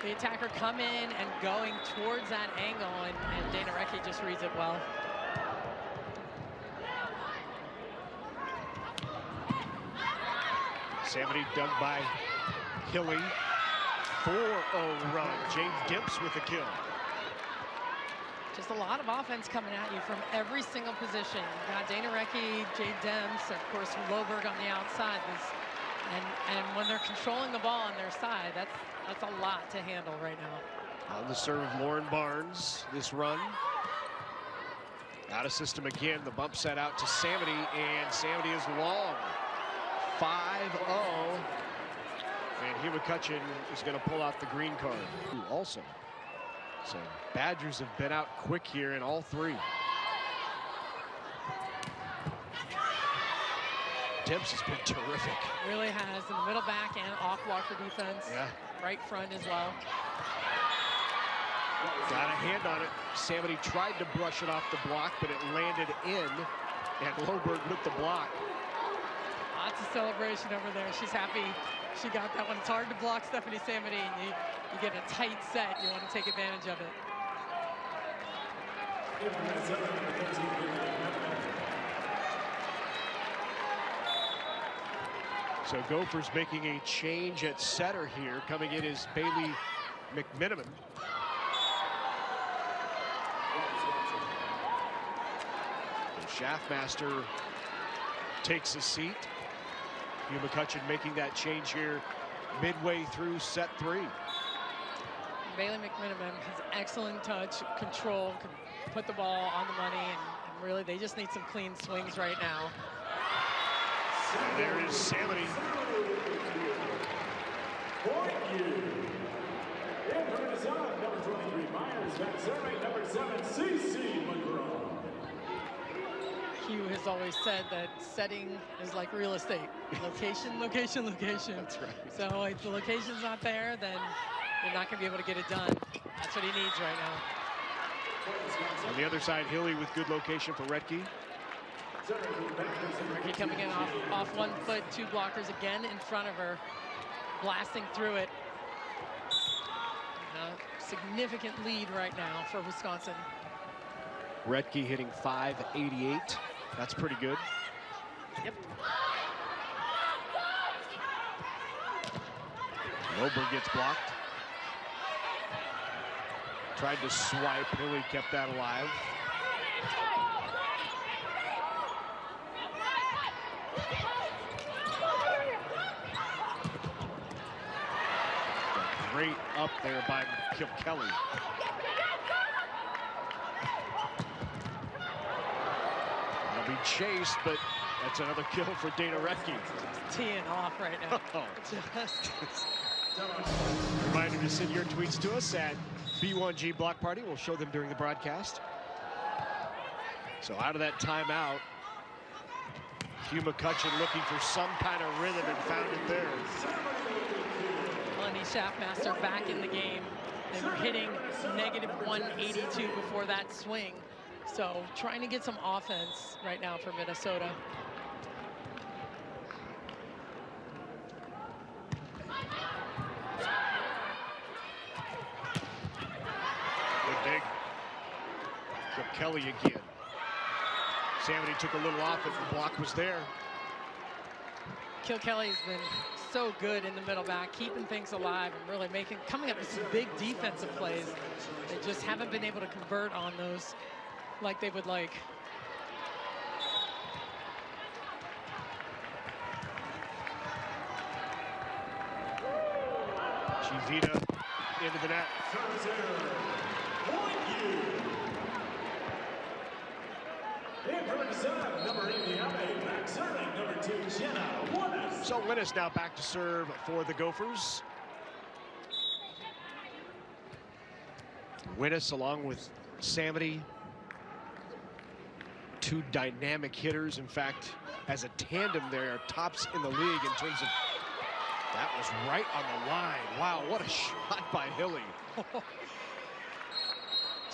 the attacker come in and going towards that angle, and Dana Recchi just reads it well. Samity dug by Hilly. 4-0 run. James Dimps with the kill. Just a lot of offense coming at you from every single position. You got Dana Recchi, Jade Demps, of course Loberg on the outside. And when they're controlling the ball on their side, that's a lot to handle right now. On the serve of Lauren Barnes, this run. Out of system again, the bump set out to Samity, and Samity is long. 5-0. And Hugh McCutcheon is going to pull out the green card also. So Badgers have been out quick here in all 3. Dimps has been terrific. Really has, in the middle back and off blocker defense. Yeah. Right front as well. Got a hand on it. Samity tried to brush it off the block, but it landed in, and Loberg with the block. Lots of celebration over there. She's happy she got that one. It's hard to block Stephanie Samity, and you get a tight set. You want to take advantage of it. So Gophers making a change at setter here. Coming in is Bailey McMiniman. And Schaffmaster takes a seat. Hugh McCutcheon making that change here midway through set 3. Bailey McMiniman has excellent touch, control, can put the ball on the money, and really they just need some clean swings right now. And there is Samity. Number 23, Myers. That's survey number 7, CC McGraw. Hugh has always said that setting is like real estate. Location, location, location. That's right. So if the location's not there, then you're not going to be able to get it done. That's what he needs right now. On the other side, Hilly with good location for Retke. Ricky coming in off 1 foot, 2 blockers again in front of her, blasting through it. Significant lead right now for Wisconsin. Retke hitting .588. That's pretty good. Yep. Loberg gets blocked. Tried to swipe, Hilly kept that alive. Great up there by Kelly. That'll be chased, but that's another kill for Dana Retke. Just teeing off right now. Oh. Just Reminder to send your tweets to us at B1G Block Party. We'll show them during the broadcast. So out of that timeout, Hugh McCutcheon looking for some kind of rhythm and found it there. Melanie Schaffmaster back in the game. They were hitting -182 before that swing. So trying to get some offense right now for Minnesota. Good dig. So Kelly again. Samity took a little off, but the block was there. Kelly's been so good in the middle back, keeping things alive and really coming up with some big defensive plays. They just haven't been able to convert on those like they would like. Chivita into the net. So Winnis now back to serve for the Gophers. Winnis along with Samity, two dynamic hitters. In fact, as a tandem, they are tops in the league in terms of. That was right on the line. Wow, what a shot by Hilly.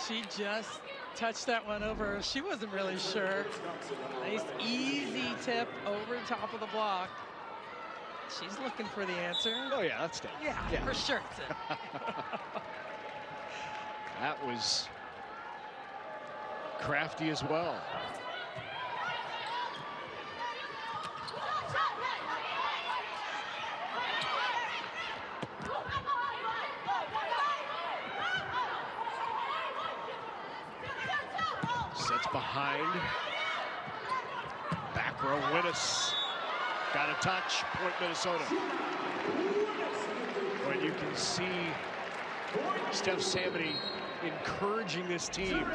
She just touched that one over. She wasn't really sure. Nice easy tip over top of the block. She's looking for the answer. Oh yeah, that's it. Yeah, for sure it's it. That was crafty as well. Sets behind. Back row, Winnis. Got a touch, point Minnesota. When you can see Steph Samity encouraging this team.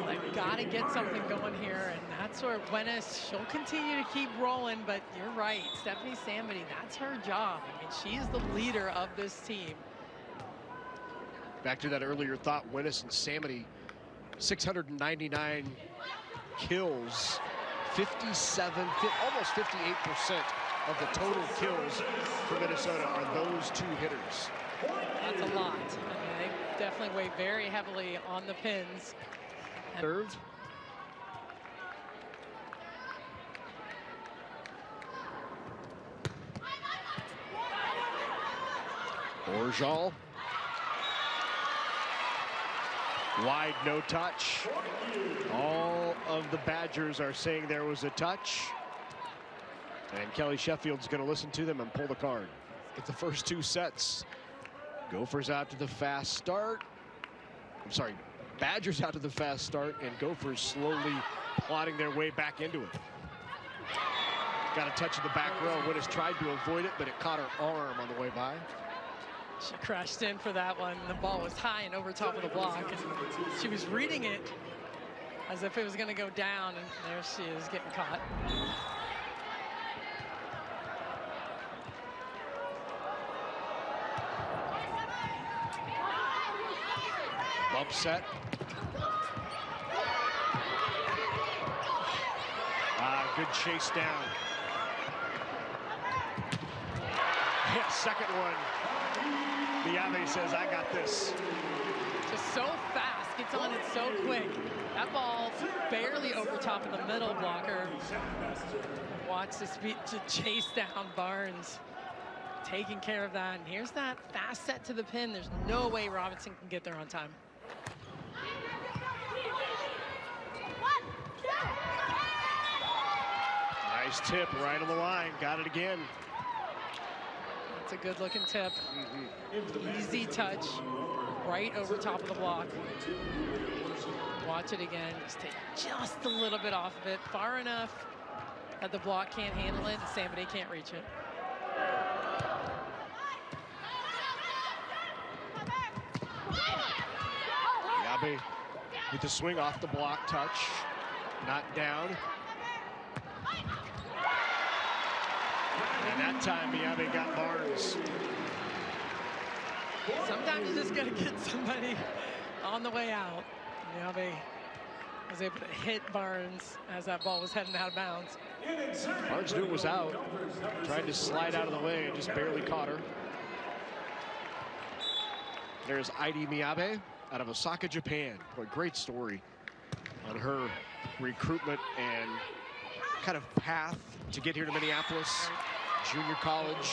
They've got to get something going here, and that's where Winnis, she'll continue to keep rolling, but you're right, Stephanie Samity, that's her job. I mean, she's the leader of this team. Back to that earlier thought, Winnis and Samity, 699 kills, 57, almost 58% of the total kills for Minnesota are those two hitters. That's a lot. I mean, they definitely weigh very heavily on the pins. Serve. Orjal. Wide, no touch. All of the Badgers are saying there was a touch. And Kelly Sheffield's going to listen to them and pull the card. Get the first two sets. Gophers out to the fast start. I'm sorry, Badgers out to the fast start, and Gophers slowly plodding their way back into it. Got a touch of the back row. Winnis tried to avoid it, but it caught her arm on the way by. She crashed in for that one. The ball was high and over top of the block, and she was reading it as if it was going to go down, and there she is getting caught. Bump set. Good chase down. Yeah, second one. Biave says, I got this. Just so fast, gets on it so quick. That ball barely over top of the middle blocker. Watch the speed to chase down Barnes. Taking care of that. And here's that fast set to the pin. There's no way Robinson can get there on time. Nice tip right on the line. Got it again. That's a good looking tip. Easy touch right over top of the block. Watch it again. Just take just a little bit off of it. Far enough that the block can't handle it and Samity can't reach it. Biave with the swing off the block touch. Not down. And that time, Biave got Barnes. Sometimes you just got to get somebody on the way out. Biave was able to hit Barnes as that ball was heading out of bounds. Barnes knew it was out. Tried to slide out of the way and just barely caught her. There's Aidi Miyabe out of Osaka, Japan. Boy, great story on her recruitment and kind of path to get here to Minneapolis. Junior college.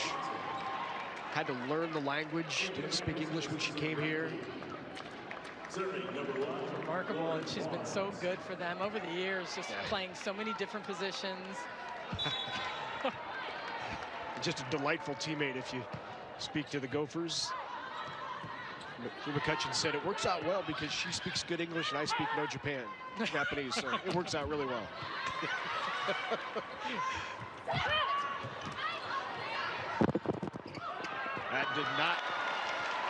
Had to learn the language. Didn't speak English when she came here. Remarkable, and she's been so good for them over the years, just playing so many different positions. Just a delightful teammate if you speak to the Gophers. McCutcheon said it works out well because she speaks good English and I speak no Japanese, so it works out really well. That did not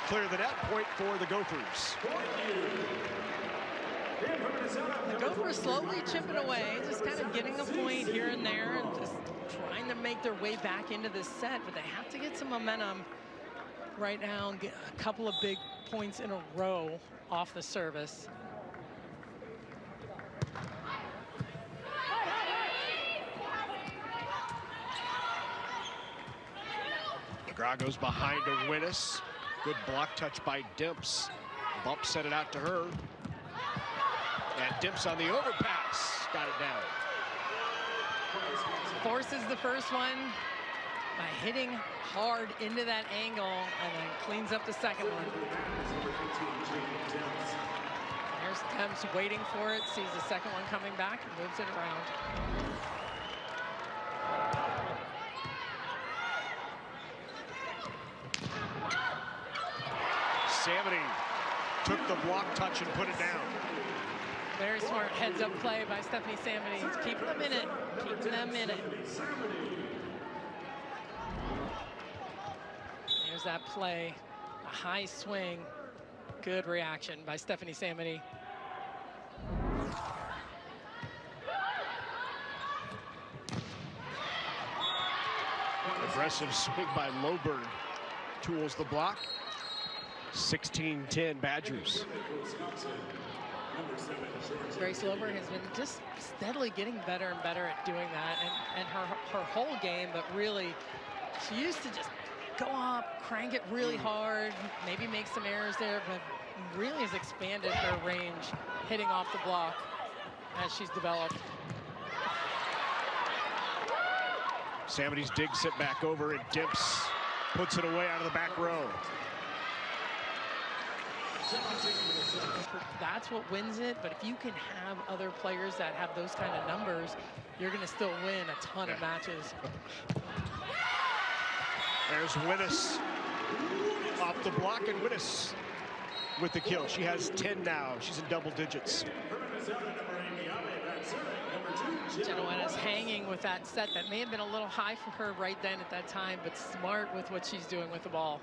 clear the net. Point for the Gophers. The Gophers slowly chipping away, just kind of getting a point here and there and just trying to make their way back into this set, but they have to get some momentum right now and get a couple of big points in a row off the service. McGraw goes behind to Winnis. Good block touch by Dimps. Bump set it out to her. And Dimps on the overpass. Got it down. Forces the first one by hitting hard into that angle and then cleans up the second one. There's Temps waiting for it, sees the second one coming back and moves it around. Samity took the block touch and put it down. Very smart heads-up play by Stephanie Samity. Keeping them in it. Keeping them in it. There's that play. A high swing. Good reaction by Stephanie Samity. Aggressive swing by Loberg. Tools the block. 16-10 Badgers. Grace Loberg has been just steadily getting better and better at doing that, and her whole game, but really, she used to just go up, crank it really hard, maybe make some errors there, but really has expanded her range, hitting off the block as she's developed. Samity's dig sit back over, and Dimps puts it away out of the back row. That's what wins it, but if you can have other players that have those kind of numbers, you're going to still win a ton of matches. There's Winnis off the block, and Winnis with the kill. She has 10 now. She's in double digits. Jenna Winnis hanging with that set that may have been a little high for her right then at that time, but smart with what she's doing with the ball.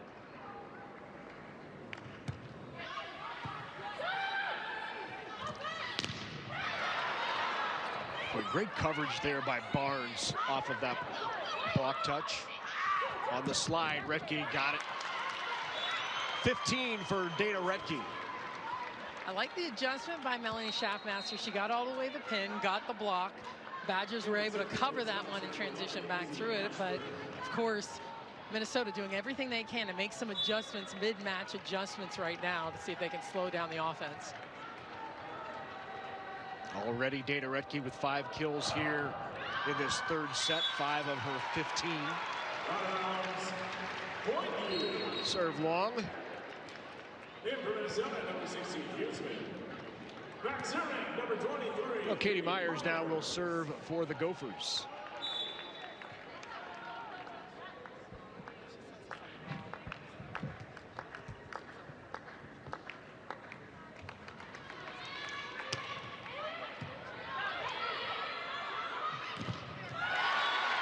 Boy, great coverage there by Barnes off of that block touch. On the slide, Retke got it. 15 for Dana Retke. I like the adjustment by Melanie Schaffmaster. She got all the way to the pin, got the block. Badgers were able to cover that one and transition back through it, but of course, Minnesota doing everything they can to make some adjustments, mid-match adjustments right now to see if they can slow down the offense. Already Dana Retke with 5 kills here in this third set, 5 of her 15. Serve long. Well, Katie Myers now will serve for the Gophers.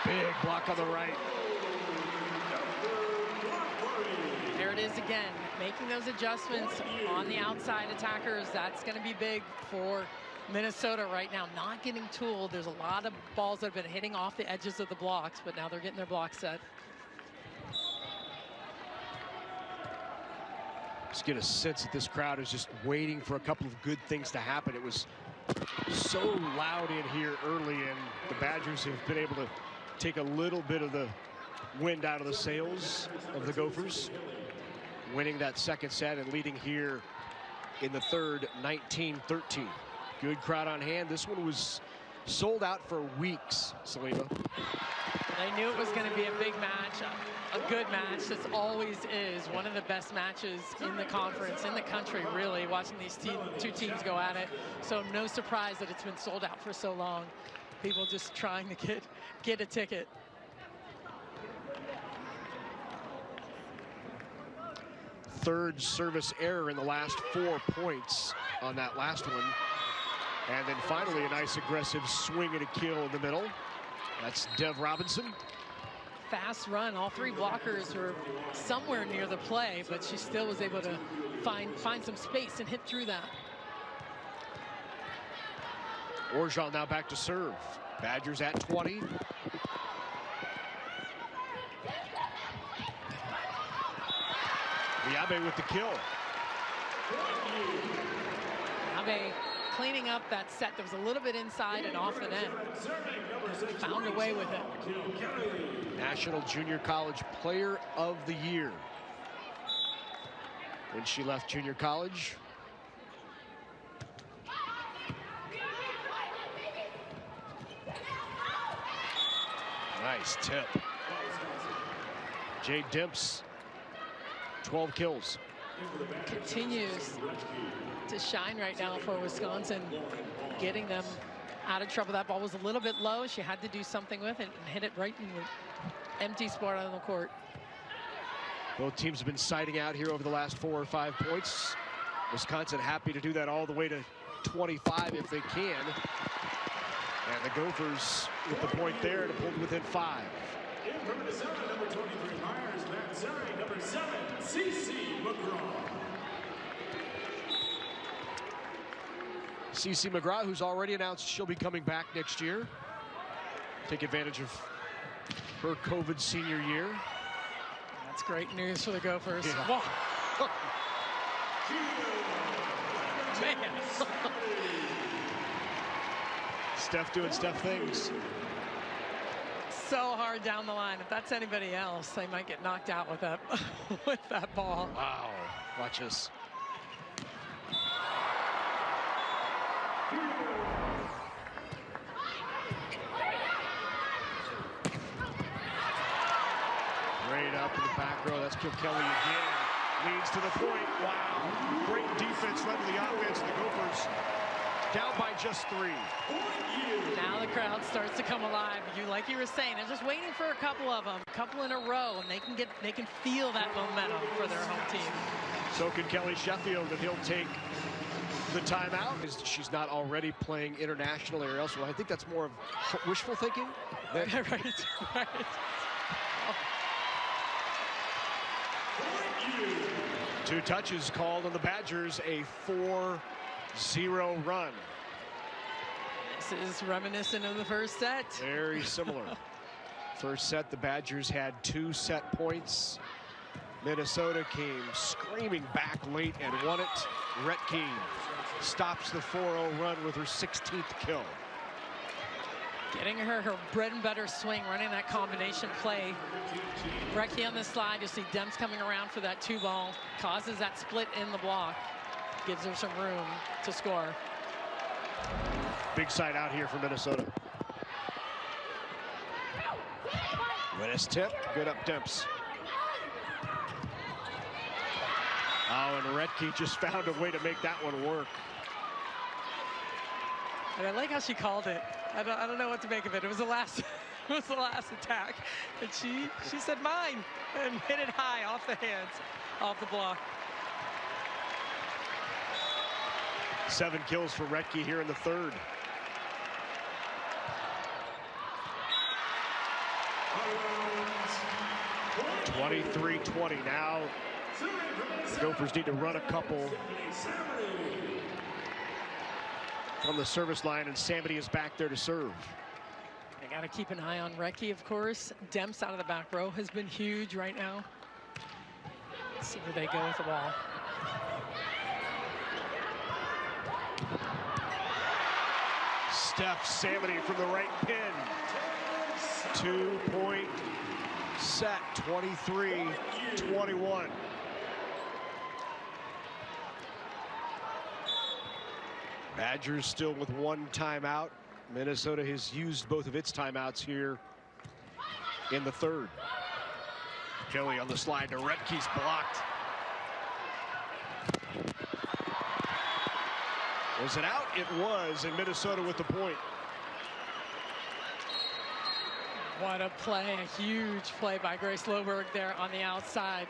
Big block on the right. There it is again, making those adjustments on the outside attackers. That's going to be big for Minnesota right now. Not getting tooled. There's a lot of balls that have been hitting off the edges of the blocks, but now they're getting their block set. Just get a sense that this crowd is just waiting for a couple of good things to happen. It was So loud in here early, and the Badgers have been able to take a little bit of the wind out of the sails of the Gophers, winning that second set and leading here in the third 19-13. Good crowd on hand. This one was sold out for weeks, Selima. They knew it was going to be a big match, a good match. This always is one of the best matches in the conference, in the country, really, watching these two teams go at it. So no surprise that it's been sold out for so long. People just trying to get a ticket. Third service error in the last 4 points on that last one. And then finally a nice aggressive swing and a kill in the middle. That's Dev Robinson. Fast run. All three blockers were somewhere near the play, but she still was able to find some space and hit through that. Orgeal now back to serve. Badgers at 20. Abe with the kill. Abe cleaning up that set that was a little bit inside and off the net. Found a way with it. National Junior College Player of the Year when she left junior college. Nice tip. Jade Dimps, 12 kills. Continues to shine right now for Wisconsin, getting them out of trouble. That ball was a little bit low. She had to do something with it and hit it right in the empty spot on the court. Both teams have been siding out here over the last 4 or 5 points. Wisconsin happy to do that all the way to 25 if they can. And the Gophers with the point there to pull within 5. In from Minnesota, number 23, Myers, Matt Zurich, number 7, CC McGraw. CC McGraw, who's already announced she'll be coming back next year. Take advantage of her COVID senior year. That's great news for the Gophers. Yeah. Whoa. Man. Steph doing Steph things. So hard down the line. If that's anybody else, they might get knocked out with that with that ball. Wow. Watch this. Great up in the back row. That's Kilkelly again. Leads to the point. Wow. Great defense led to the offense. The Gophers down by just 3. Now the crowd starts to come alive. Like you were saying, they're just waiting for a couple of them, a couple in a row, and they can feel that momentum for their home team. So can Kelly Sheffield, and he'll take the timeout. She's not already playing internationally or elsewhere. I think that's more of wishful thinking. Right. 2 touches called on the Badgers, a 4-0 run. This is reminiscent of the first set. Very similar. First set, the Badgers had 2 set points. Minnesota came screaming back late and won it. Retke stops the 4-0 run with her 16th kill. Getting her bread and butter swing, running that combination play. Retke on the slide, you see Demps coming around for that 2-ball, causes that split in the block, gives her some room to score. Big side out here for Minnesota. Winnis tip, good up Demps. Oh, and Retke just found a way to make that one work. And I like how she called it. I don't know what to make of it. It was the last attack, and she said mine and hit it high off the hands, off the block. 7 kills for Retke here in the third. Around 23-20 now. The Gophers need to run a couple from the service line, and Samity is back there to serve. They got to keep an eye on Retke, of course. Demps out of the back row has been huge right now. Let's see where they go with the ball. Steph Samity from the right pin. 2-point set, 23-21. Badgers still with one timeout. Minnesota has used both of its timeouts here in the third. Kelly on the slide to Retke's blocked. Was it out? It was, and Minnesota with the point. What a play, a huge play by Grace Loberg there on the outside.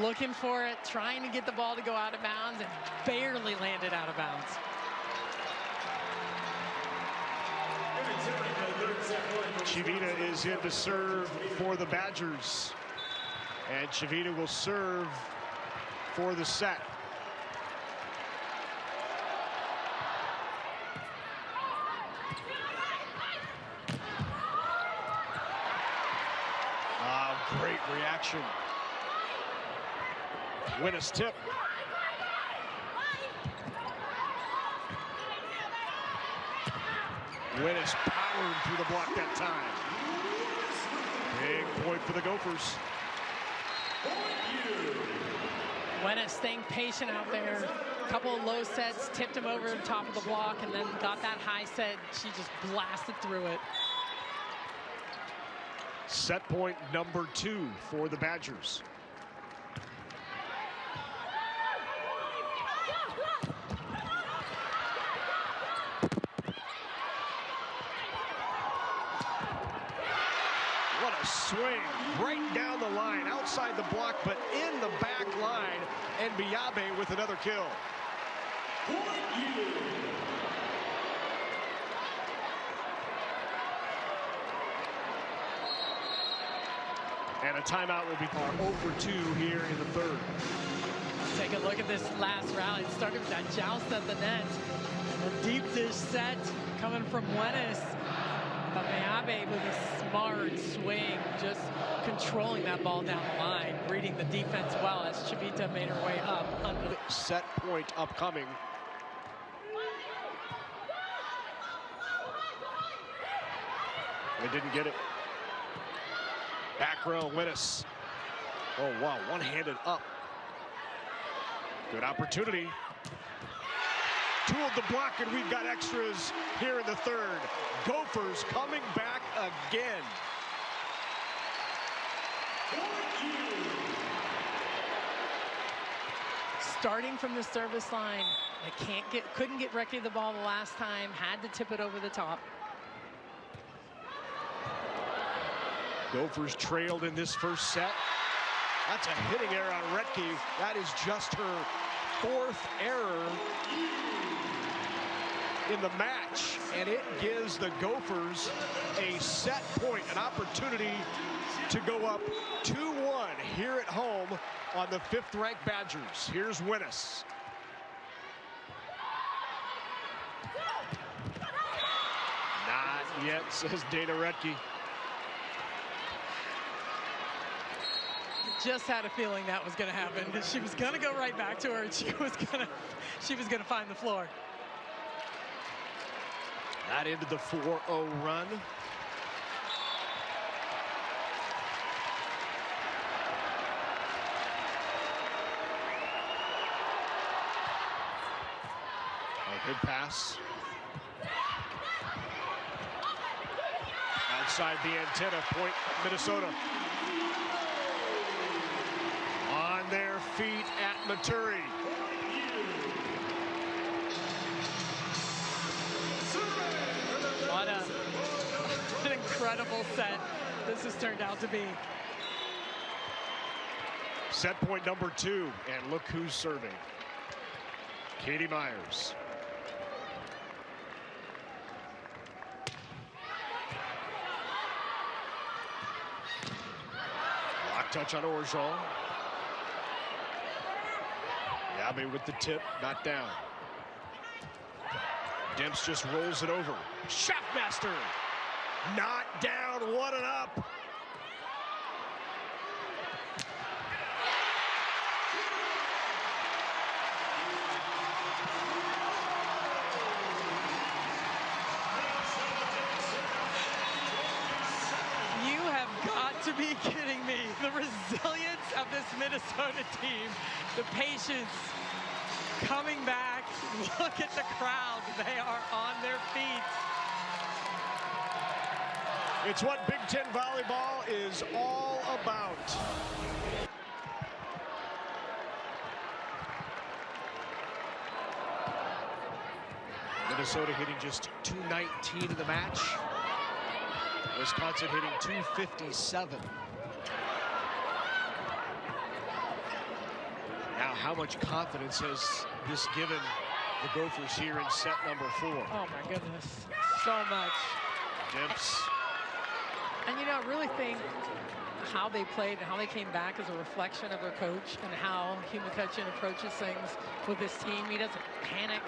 Looking for it, trying to get the ball to go out of bounds, and barely landed out of bounds. Chivita is in to serve for the Badgers. And Chivita will serve for the set. Great reaction. Winnis tip. Winnis powered through the block that time. Big point for the Gophers. Winnis staying patient out there. A couple of low sets, tipped him over the top of the block, and then got that high set. She just blasted through it. Set point number 2 for the Badgers. What a swing, right down the line, outside the block, but in the back line, and Biabe with another kill. And a timeout will be 0 for 2 here in the third. Take a look at this last rally. It started with that joust at the net. A deep dish set coming from Winnis. But Biabe with a smart swing, just controlling that ball down the line, reading the defense well as Chivita made her way up. Under the set point upcoming. They didn't get it. Back row, Winnis. Oh, wow, one-handed up. Good opportunity. Tooled the block, and we've got extras here in the third. Gophers coming back again. Starting from the service line, they couldn't get Recky the ball the last time, had to tip it over the top. Gophers trailed in this first set. That's a hitting error on Retke. That is just her 4th error in the match, and it gives the Gophers a set point, an opportunity to go up 2-1 here at home on the 5th-ranked Badgers. Here's Winnis. Not yet, says Dana Retke. Just had a feeling that was going to happen. She was going to go right back to her, and she was going to find the floor. That ended the 4-0 run. A good pass. Outside the antenna, point Minnesota. On their feet at Maturi. What an incredible set this has turned out to be. Set point number 2, and look who's serving. Katie Myers. Block touch on Orgeon. Yabe with the tip, not down. Demps just rolls it over. Schaffmaster, not down, what an up. be kidding me. The resilience of this Minnesota team, the patience coming back. Look at the crowd. They are on their feet. It's what Big Ten volleyball is all about. Minnesota hitting just 219 in the match. Wisconsin hitting 257. Now, how much confidence has this given the Gophers here in set number 4? Oh my goodness, so much. Dimps. And you know, I really think how they played and how they came back is a reflection of their coach and how Hugh McCutcheon approaches things with this team. He doesn't panic.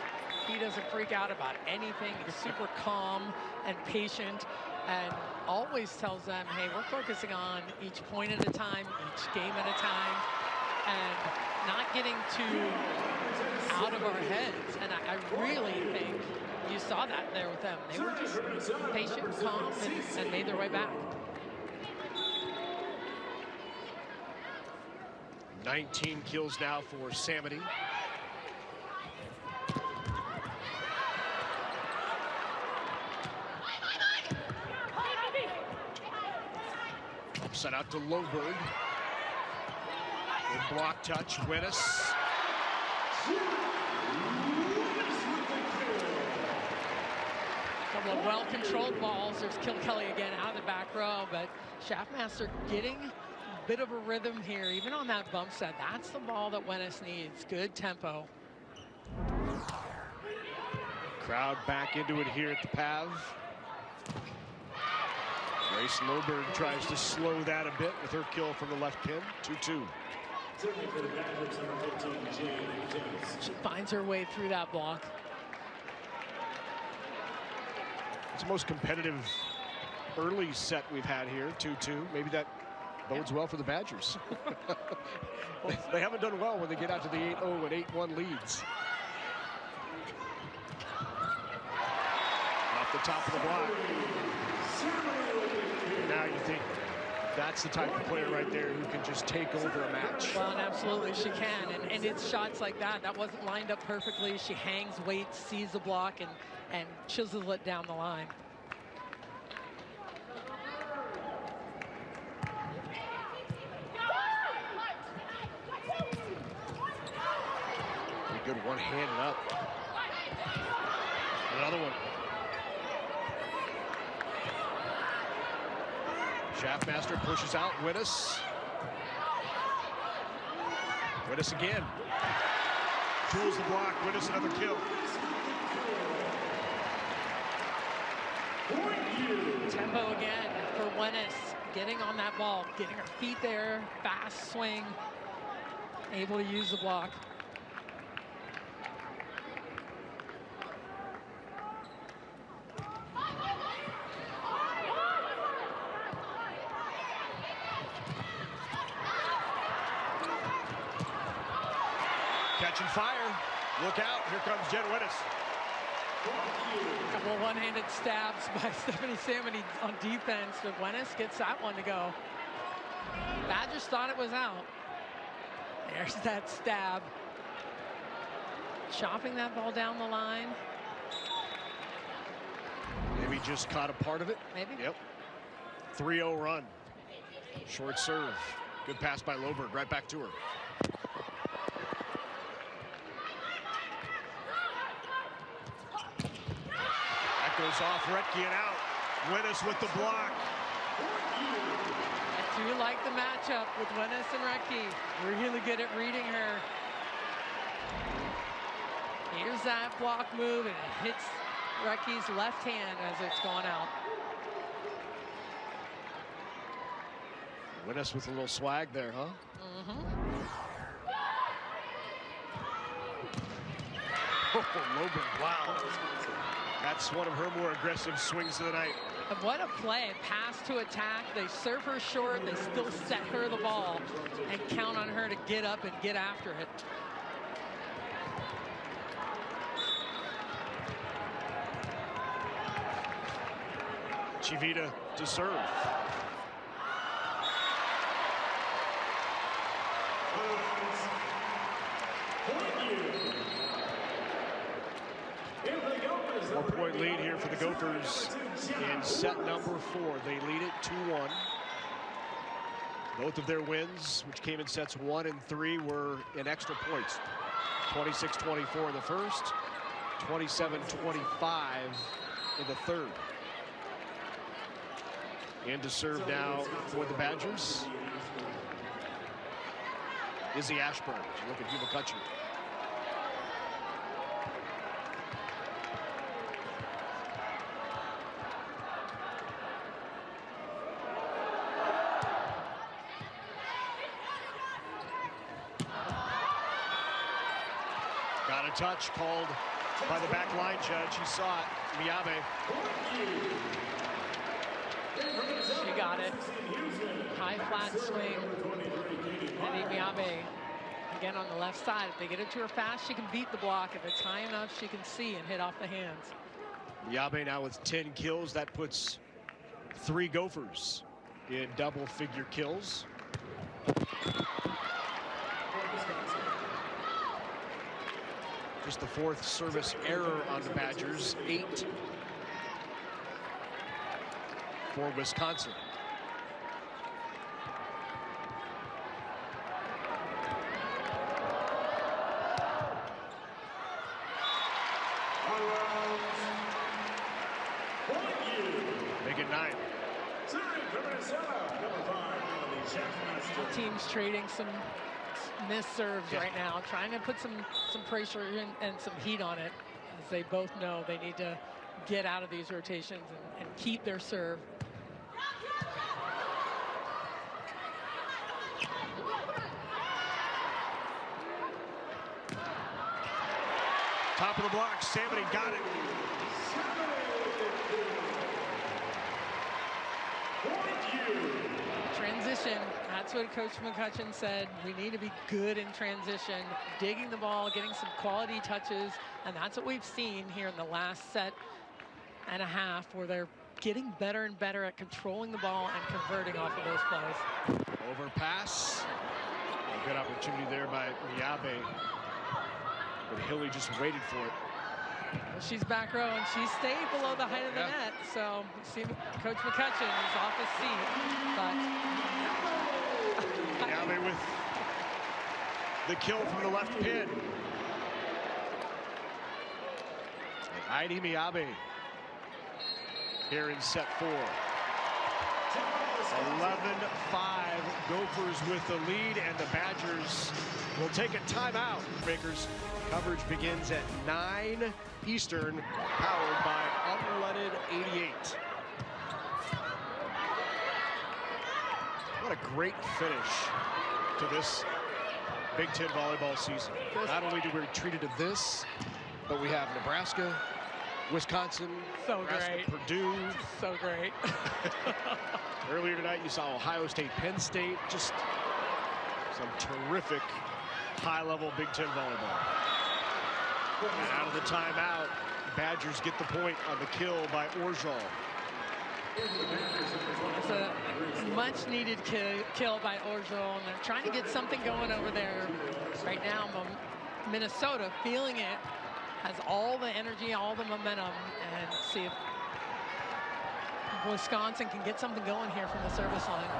He doesn't freak out about anything. He's super calm and patient and always tells them, hey, we're focusing on each point at a time, each game at a time, and not getting too out of our heads. And I really think you saw that there with them. They were just patient, calm, and made their way back. 19 kills now for Samity. Upside out to Loberg. Good block touch, Winnis. Couple of well-controlled balls. There's Kilkelly again out of the back row, but Schaffmaster getting a bit of a rhythm here, even on that bump set. That's the ball that Winnis needs. Good tempo. Crowd back into it here at the PAV. Grace Loberg tries to slow that a bit with her kill from the left pin. 2-2. She finds her way through that block. It's the most competitive early set we've had here, 2-2. Maybe that bodes well for the Badgers. They haven't done well when they get out to the 8-0 and 8-1 leads. Off the top of the block. Now you think that's the type of player right there who can just take over a match. Well, and absolutely she can, and it's shots like that. That wasn't lined up perfectly. She hangs, waits, sees the block, and chisels it down the line. A good one-handed up. Another one. Schaffmaster pushes out Winnis. Winnis again. Tools the block. Winnis another kill. Tempo again for Winnis. Getting on that ball, getting her feet there, fast swing, able to use the block. Catching fire. Look out. Here comes Jen Winnis. A couple of one-handed stabs by Stephanie Samity on defense, but Winnis gets that one to go. Badgers thought it was out. There's that stab. Chopping that ball down the line. Maybe just caught a part of it. Maybe. Yep. 3-0 run. Short serve. Good pass by Loberg. Right back to her. Goes off Retke and out. Winnis with the block. I do like the matchup with Winnis and Retke. Really good at reading her. Here's that block move, and it hits Retke's left hand as it's gone out. Winnis with a little swag there, huh? Oh, Loberg, wow. That's one of her more aggressive swings of the night. And what a play. Pass to attack. They serve her short. They still set her the ball and count on her to get up and get after it. Chivita to serve. here for the Gophers in set number 4. They lead it 2-1. Both of their wins, which came in sets 1 and 3, were in extra points. 26-24 in the first, 27-25 in the third. And to serve now for the Badgers, Izzy Ashburn. Look at Hugh McCutcheon. Got a touch called by the back line judge. He saw it. Miyabe. She got it. High flat swing. Eddie Miyabe again on the left side. If they get it to her fast, she can beat the block. If it's high enough, she can see and hit off the hands. Miyabe now with 10 kills. That puts 3 Gophers in double-figure kills. Just the 4th service error on the Badgers. 8 for Wisconsin. Make it 9. Teams trading some missed serves right now, trying to put some pressure in and some heat on it, as they both know they need to get out of these rotations and keep their serve. Top of the block, Samity got it. Transition, that's what Coach McCutcheon said. We need to be good in transition, digging the ball, getting some quality touches, and that's what we've seen here in the last set and a half, where they're getting better and better at controlling the ball and converting off of those plays. Overpass. A good opportunity there by Miyabe. But Hilly just waited for it. Well, she's back row, and she stayed below the height of the net. So, see, Coach McCutcheon is off his seat. But Miyabe with the kill from the left pin. And Heidi Miyabe here in set 4. 11-5, Gophers with the lead, and the Badgers will take a timeout. Breakers. Coverage begins at 9 Eastern, powered by Unleaded 88. What a great finish to this Big Ten volleyball season. Not only do we treated to this, but we have Nebraska, Wisconsin, so Nebraska, great. Purdue. So great. Earlier tonight, you saw Ohio State, Penn State. Just some terrific high-level Big Ten volleyball. And out of the timeout, Badgers get the point on the kill by Orjol. It's a much-needed kill by Orjol, and they're trying to get something going over there right now. Minnesota feeling it, has all the energy, all the momentum, and see if Wisconsin can get something going here from the service line.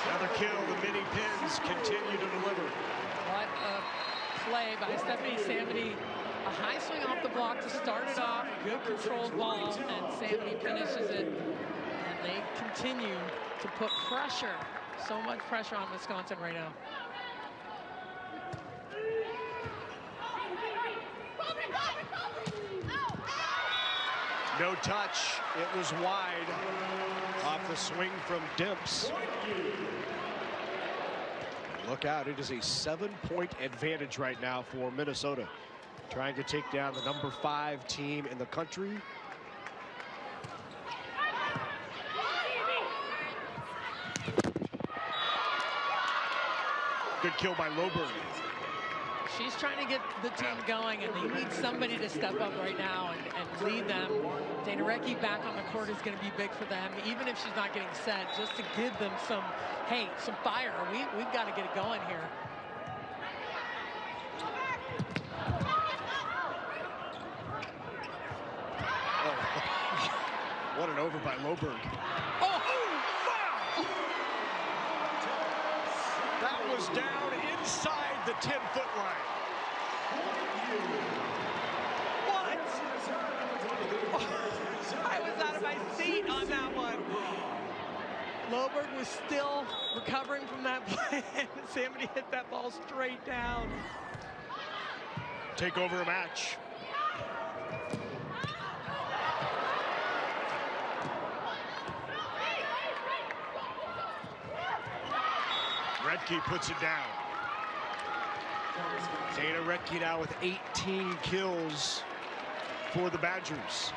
Another kill, the mini pins continue to deliver. What a play by Stephanie Samity. A high swing off the block to start it off, good controlled ball, and Samity finishes it. And they continue to put pressure, so much pressure on Wisconsin right now. No touch, it was wide off the swing from Dimps. Look out, it is a 7-point advantage right now for Minnesota, trying to take down the number 5 team in the country. Good kill by Loburn. She's trying to get the team going, and they need somebody to step up right now and lead them. Dana Recchi back on the court is going to be big for them, even if she's not getting set, just to give them some, hey, some fire. We've got to get it going here. What an over by Loberg. Oh, wow! That was down inside the 10-foot line. What? I was out of my seat on that one. Loberg was still recovering from that play, and Samity hit that ball straight down. Take over a match. Recchi puts it down. Dana Recchi now with 18 kills for the Badgers.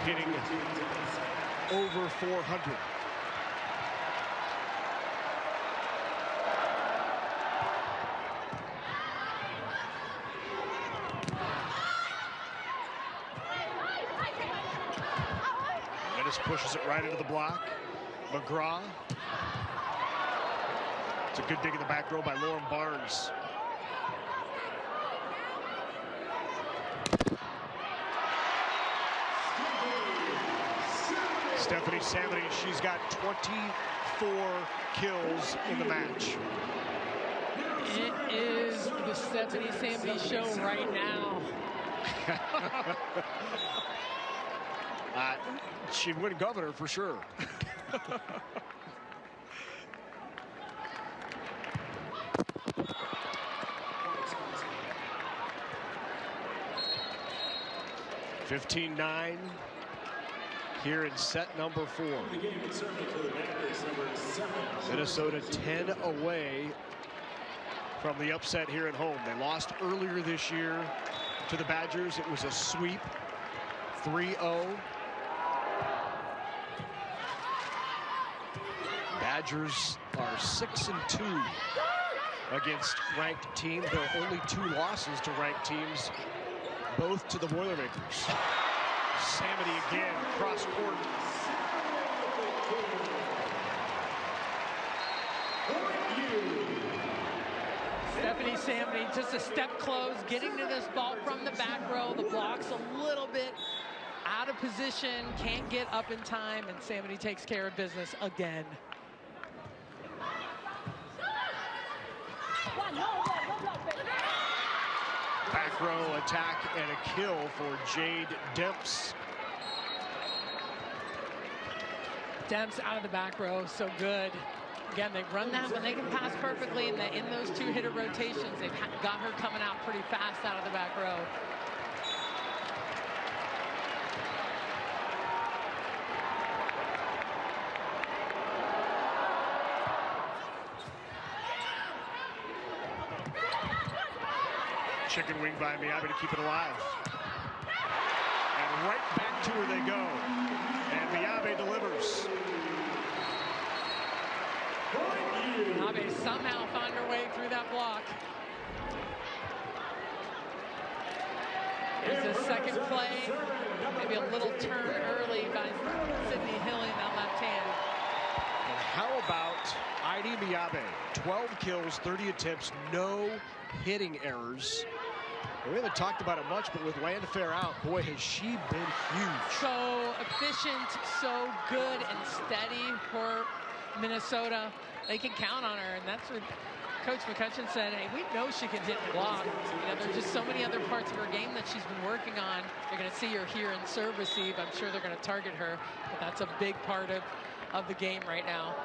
Hitting over 400. Pushes it right into the block. McGraw. It's a good dig in the back row by Lauren Barnes. Stephanie Samity, she's got 24 kills in the match. It is the Stephanie Samity show right now. She'd win governor for sure. (15-9) here in set number 4. Minnesota 10 away from the upset here at home. They lost earlier this year to the Badgers. It was a sweep, 3-0. Badgers are 6-2 against ranked teams. There are only 2 losses to ranked teams, both to the Boilermakers. Samity again, cross court. Stephanie Samity just a step close, getting to this ball from the back row. The block's a little bit out of position, can't get up in time, and Samity takes care of business again. Back row attack and a kill for Jade Demps. Demps out of the back row, so good. Again, they run that when they can pass perfectly, and in those 2-hitter rotations, they've got her coming out pretty fast out of the back row. Chicken wing by Miyabe to keep it alive. And right back to her they go. And Miyabe delivers. Miyabe somehow found her way through that block. There's a second play. Maybe a little turn early by Sydney Hilling, that left hand. And how about Heidi Miyabe? 12 kills, 30 attempts, no hitting errors. We haven't talked about it much, but with Landfair out, boy, has she been huge. So efficient, so good and steady for Minnesota. They can count on her, and that's what Coach McCutcheon said. Hey, we know she can hit and block. You know, there's just so many other parts of her game that she's been working on. You're going to see her here in serve receive. I'm sure they're going to target her, but that's a big part of the game right now.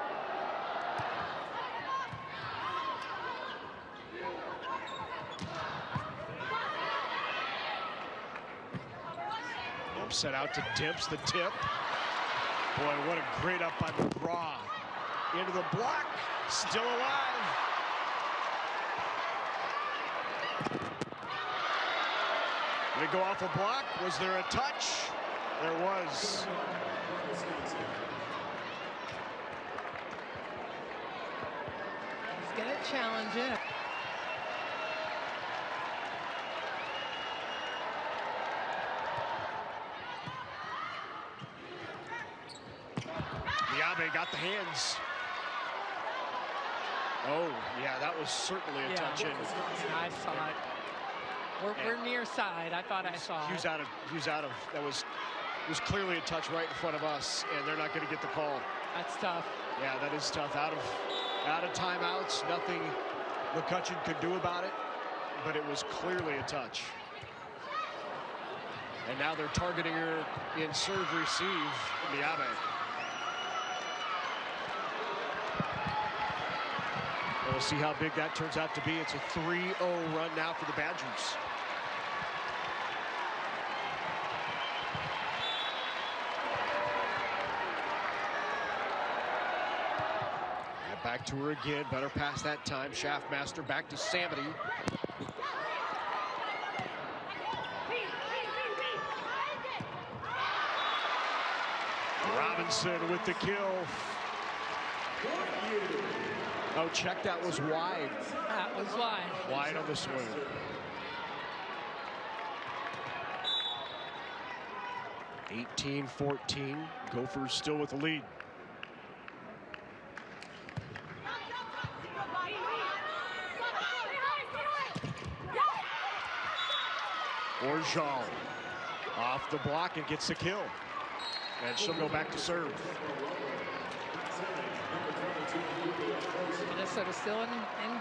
Set out to Demps, the tip. Boy, what a great up by McGraw. Into the block, still alive. Did it go off a block? Was there a touch? There was. get a challenge in. Miyabe got the hands. Oh, yeah, that was certainly a touch in. I saw it. We're near side. I thought I saw it. Hughes out of. That was clearly a touch right in front of us, and they're not going to get the call. That's tough. Yeah, that is tough. Out of timeouts, nothing McCutcheon could do about it, but it was clearly a touch. And now they're targeting her in serve receive, Miyabe. We'll see how big that turns out to be. It's a 3-0 run now for the Badgers. And back to her again. Better pass that time. Schaffmaster back to Samity. Robinson with the kill. Oh, check, that was wide. That was wide. Wide on the swing. (18-14). Gophers still with the lead. Orgeal off the block and gets the kill. And she'll go back to serve. Minnesota still in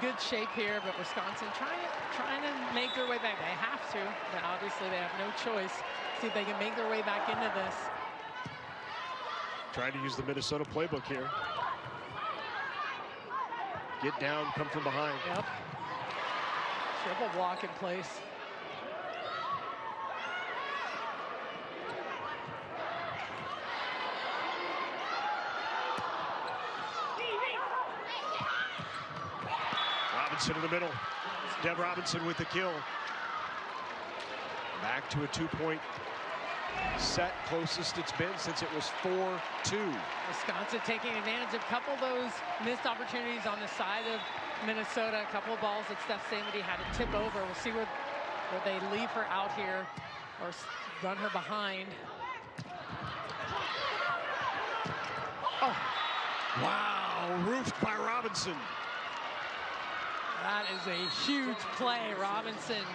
good shape here, but Wisconsin trying to make their way back. They have to, but obviously they have no choice. See if they can make their way back into this. Trying to use the Minnesota playbook here. Get down, come from behind. Yep. Triple block in place. Robinson in the middle. Deb Robinson with the kill. Back to a 2-point set, closest it's been since it was 4-2. Wisconsin taking advantage of a couple of those missed opportunities on the side of Minnesota. A couple of balls that Steph Samity had to tip over. We'll see where they leave her out here or run her behind. Oh. Wow, roofed by Robinson. That is a huge play, Robinson.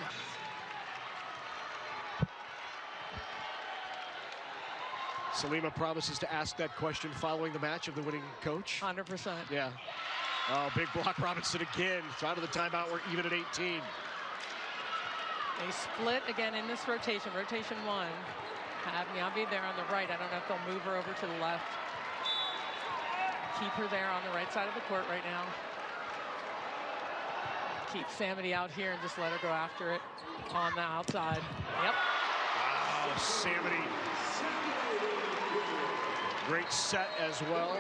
Salima promises to ask that question following the match of the winning coach. 100%. Yeah. Oh, big block, Robinson again. It's out of the timeout. We're even at 18. They split again in this rotation. Rotation one. Have Miyabe there on the right. I don't know if they'll move her over to the left. Keep her there on the right side of the court right now. Keep Samity out here and just let her go after it on the outside. Yep. Wow, Samity. Great set as well.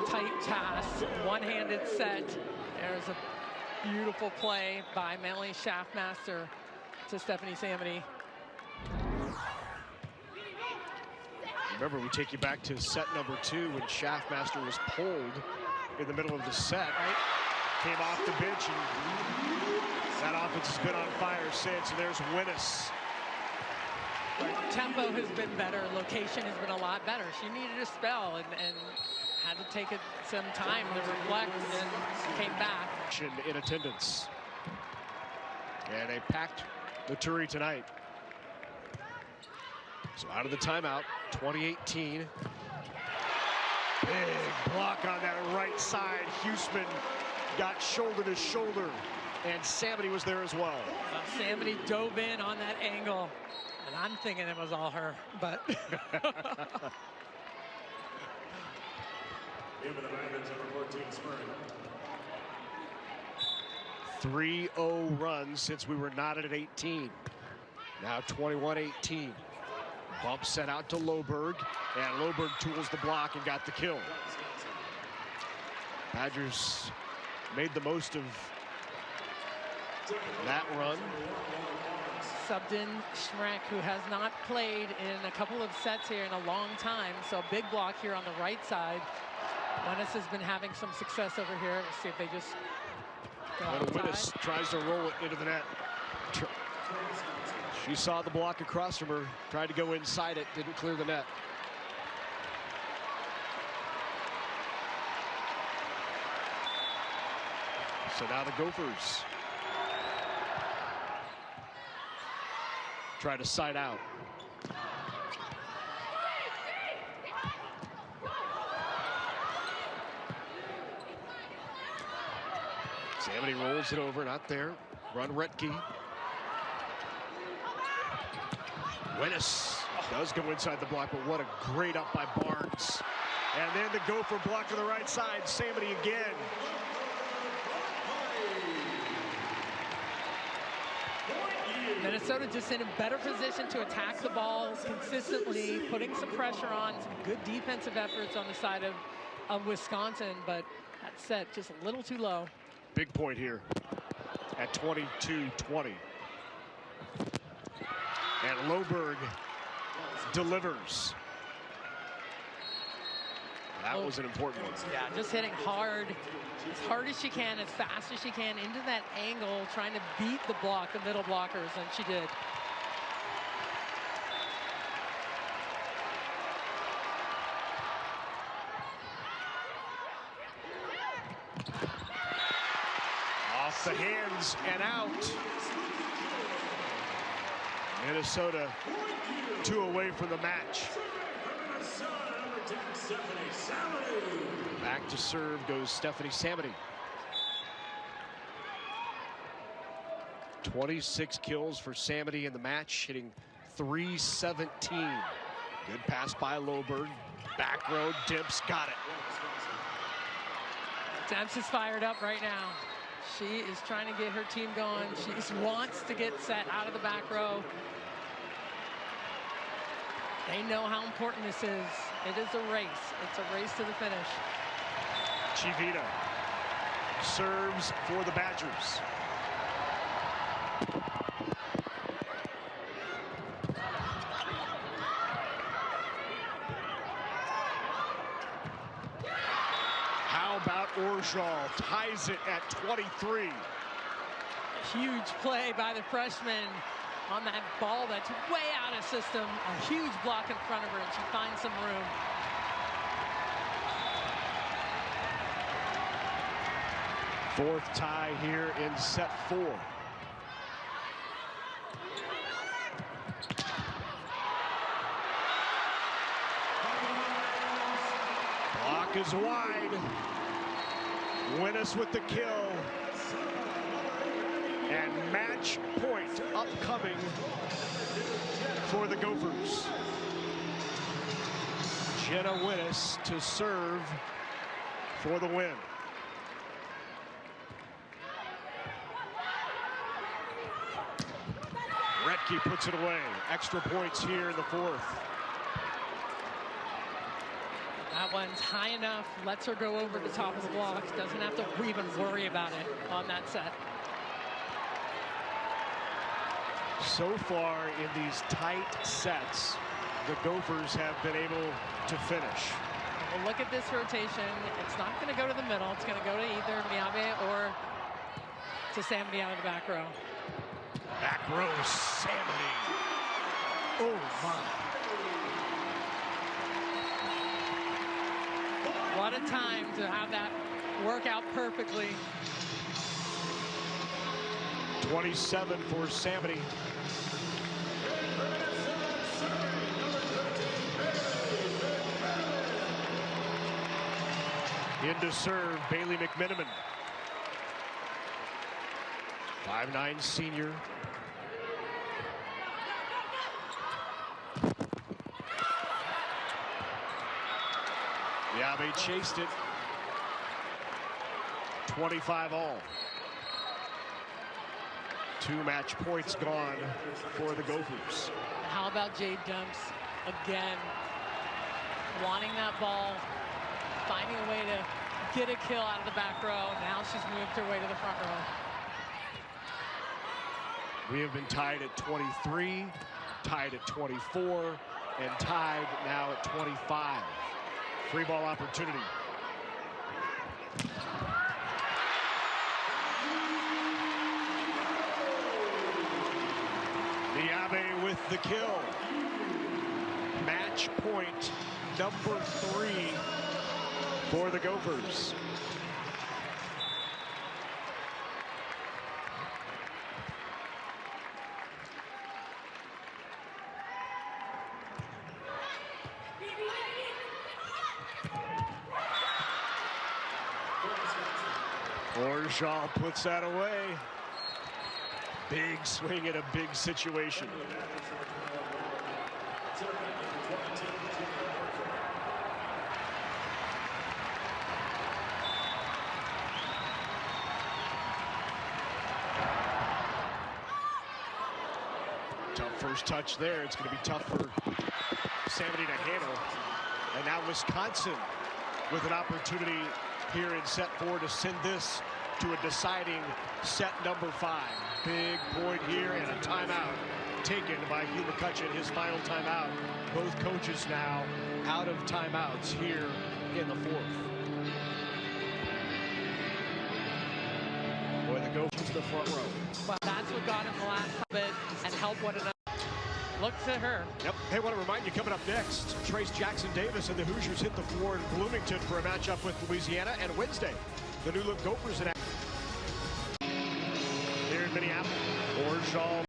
Tight pass, one-handed set. There's a beautiful play by Melanie Schaffmaster to Stephanie Samity. Remember, we take you back to set number 2 when Schaffmaster was pulled in the middle of the set. Right. Came off the bench, and that offense has been on fire since. And there's Winnis. Tempo has been better. Location has been a lot better. She needed a spell and had to take some time to reflect and came back. In attendance. And a packed Maturi tonight. So out of the timeout, 2018. Big block on that right side. Huseman got shoulder to shoulder, and Samity was there as well. Samity dove in on that angle, and I'm thinking it was all her, but. Into the Ravens, number 14, Smurry. 3-0 run since we were knotted at 18. Now 21-18. Bump set out to Loberg, and Loberg tools the block and got the kill. Badgers made the most of that run. Subbed in Schreck, who has not played in a couple of sets here in a long time. So a big block here on the right side. Wennis has been having some success over here. Let's see if they just go outside. Wennis tries to roll it into the net. She saw the block across from her, tried to go inside it, didn't clear the net. So now the Gophers try to side out. Samity rolls it over, not there. Run Retke. Wennis does go inside the block, but what a great up by Barnes. And then the Gopher block to the right side. Samity again. Minnesota just in a better position to attack the ball consistently, putting some pressure on, some good defensive efforts on the side of Wisconsin, but that set just a little too low. Big point here at 22-20. And Loberg delivers. That was an important one. Yeah, just hitting hard as she can, as fast as she can, into that angle, trying to beat the block, the middle blockers, and she did. Off the hands and out. Minnesota 2 away from the match. Back to serve goes Stephanie Samity. 26 kills for Samity in the match, hitting .317. Good pass by Loberg. Back row, Dimps got it. Dimps is fired up right now. She is trying to get her team going. She just wants to get set out of the back row. They know how important this is. It is a race. It's a race to the finish. Chivita serves for the Badgers. How about Orjal? Ties it at 23. Huge play by the freshman on that ball that's way out of system. A huge block in front of her, and she finds some room. Fourth tie here in set 4. Block is wide. Wennis with the kill. And match point upcoming for the Gophers. Jenna Wennis to serve for the win. Retke puts it away. Extra points here in the 4th. That one's high enough, lets her go over the top of the block. Doesn't have to even worry about it on that set. So far in these tight sets, the Gophers have been able to finish. Well, look at this rotation. It's not going to go to the middle. It's going to go to either Miabe or to Samity out of the back row. Back row, Samity. Oh, my. What a time to have that work out perfectly. 27 for Samity. Into serve, Bailey McMiniman. 5'9" senior. Yeah, they chased it. 25 all. 2 match points gone for the Gophers. How about Jade Dumps again? Wanting that ball, finding a way to get a kill out of the back row. Now she's moved her way to the front row. We have been tied at 23, tied at 24, and tied now at 25. Free ball opportunity Niabe with the kill. Match point number 3 for the Gophers. Orgeal puts that away. Big swing in a big situation. Tough first touch there. It's going to be tough for Samity to handle. And now Wisconsin with an opportunity here in set 4 to send this to a deciding set number 5. Big point here and a timeout taken by Hugh McCutcheon, his final timeout. Both coaches now out of timeouts here in the 4th. Boy, the Gophers to the front row. Well, that's what got him the last bit and helped one another. Look to her. Yep. Hey, I want to remind you, coming up next, Trace Jackson-Davis and the Hoosiers hit the floor in Bloomington for a matchup with Louisiana. And Wednesday, the new look Gophers in action here in Minneapolis. Orgeal.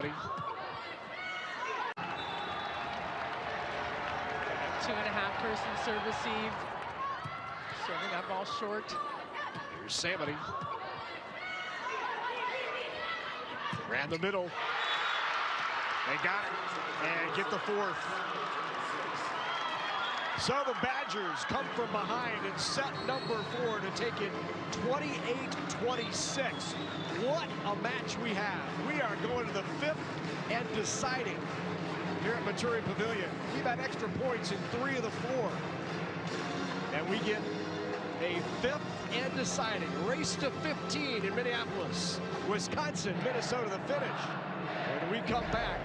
2.5 person serve receive. Serving that ball short. Here's Samity. Ran the middle. They got it and get the 4th. So the Badgers come from behind in set number 4 to take it 28-26. What a match we have. We are going to the 5th and deciding here at Maturi Pavilion. We've had extra points in 3 of the 4. And we get a 5th and deciding race to 15 in Minneapolis. Wisconsin, Minnesota, the finish. When we come back,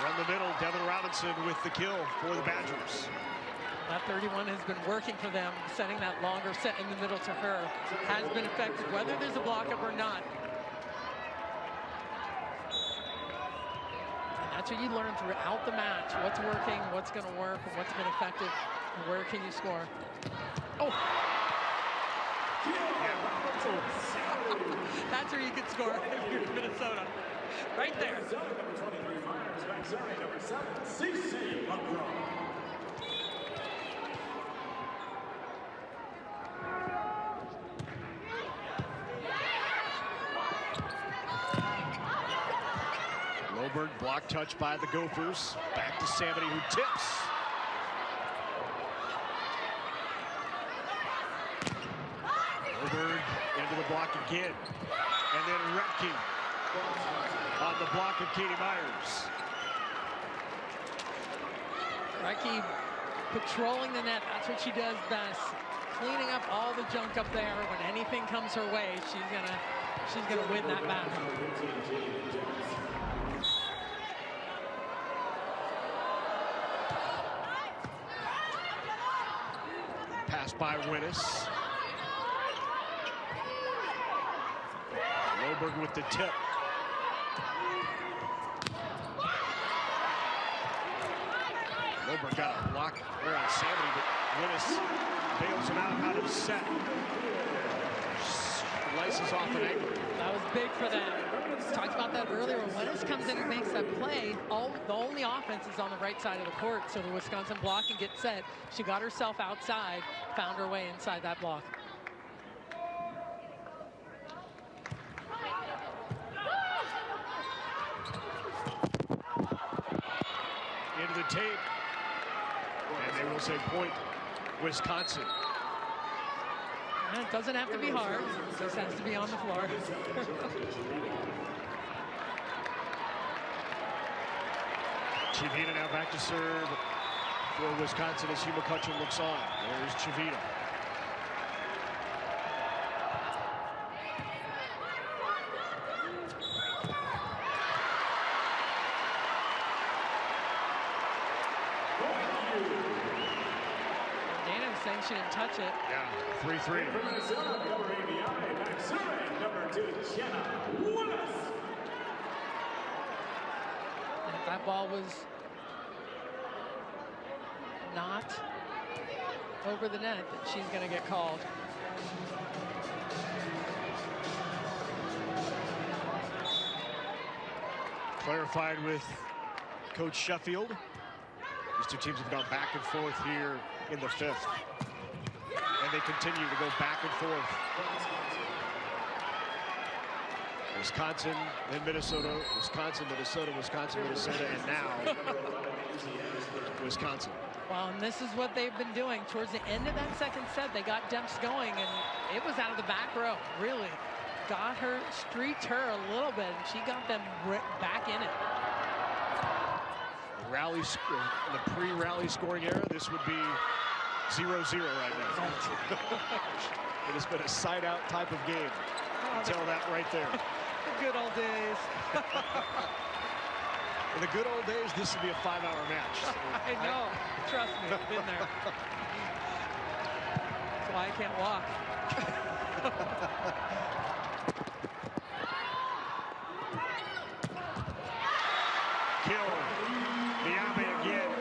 run the middle, Devin Robinson with the kill for the Badgers. That 31 has been working for them, setting that longer set in the middle to her. Has been effective, whether there's a block up or not. And that's what you learn throughout the match. What's working, what's going to work, and what's been effective, and where can you score. Oh! That's where you can score if you're in Minnesota. Right there. Loberg block touch by the Gophers. Back to Samity, who tips. Loberg into the block again. And then Retke on the block of Katie Myers. Retke patrolling the net. That's what she does best. Cleaning up all the junk up there. When anything comes her way, she's gonna win that battle. Pass by Winnis. Loberg with the tip. Loberg got a block there on Samity, but Winnis bails him out of set. Slices off an ankle. That was big for them. Talked about that earlier. When Winnis comes in and makes that play, the only offense is on the right side of the court. So the Wisconsin block can get set. She got herself outside, found her way inside that block. Into the tape. And they will say point Wisconsin. And it doesn't have to be hard. It just has to be on the floor. Chavita now back to serve for Wisconsin as Hugh McCutcheon looks on. There's Chavita. she didn't touch it. Yeah, 3-3. From Minnesota, number 89, back serving number 2, Jenna Willis. And if that ball was not over the net, that she's going to get called. Clarified with Coach Sheffield. These two teams have gone back and forth here in the 5th. And they continue to go back and forth. Wisconsin, then Minnesota, Wisconsin, Minnesota, Wisconsin, Minnesota, and now Wisconsin. Well, and this is what they've been doing. Towards the end of that second set, they got Demps going, and it was out of the back row, really. Got her, streaked her a little bit, and she got them back in it. Rally, in the pre-rally scoring era, this would be 0-0 right now. It has been a side-out type of game. Tell that right there. The good old days. In the good old days, this would be a 5-hour match. So I know. Trust me, I've been there. That's why I can't walk. Kill. Miyabe again.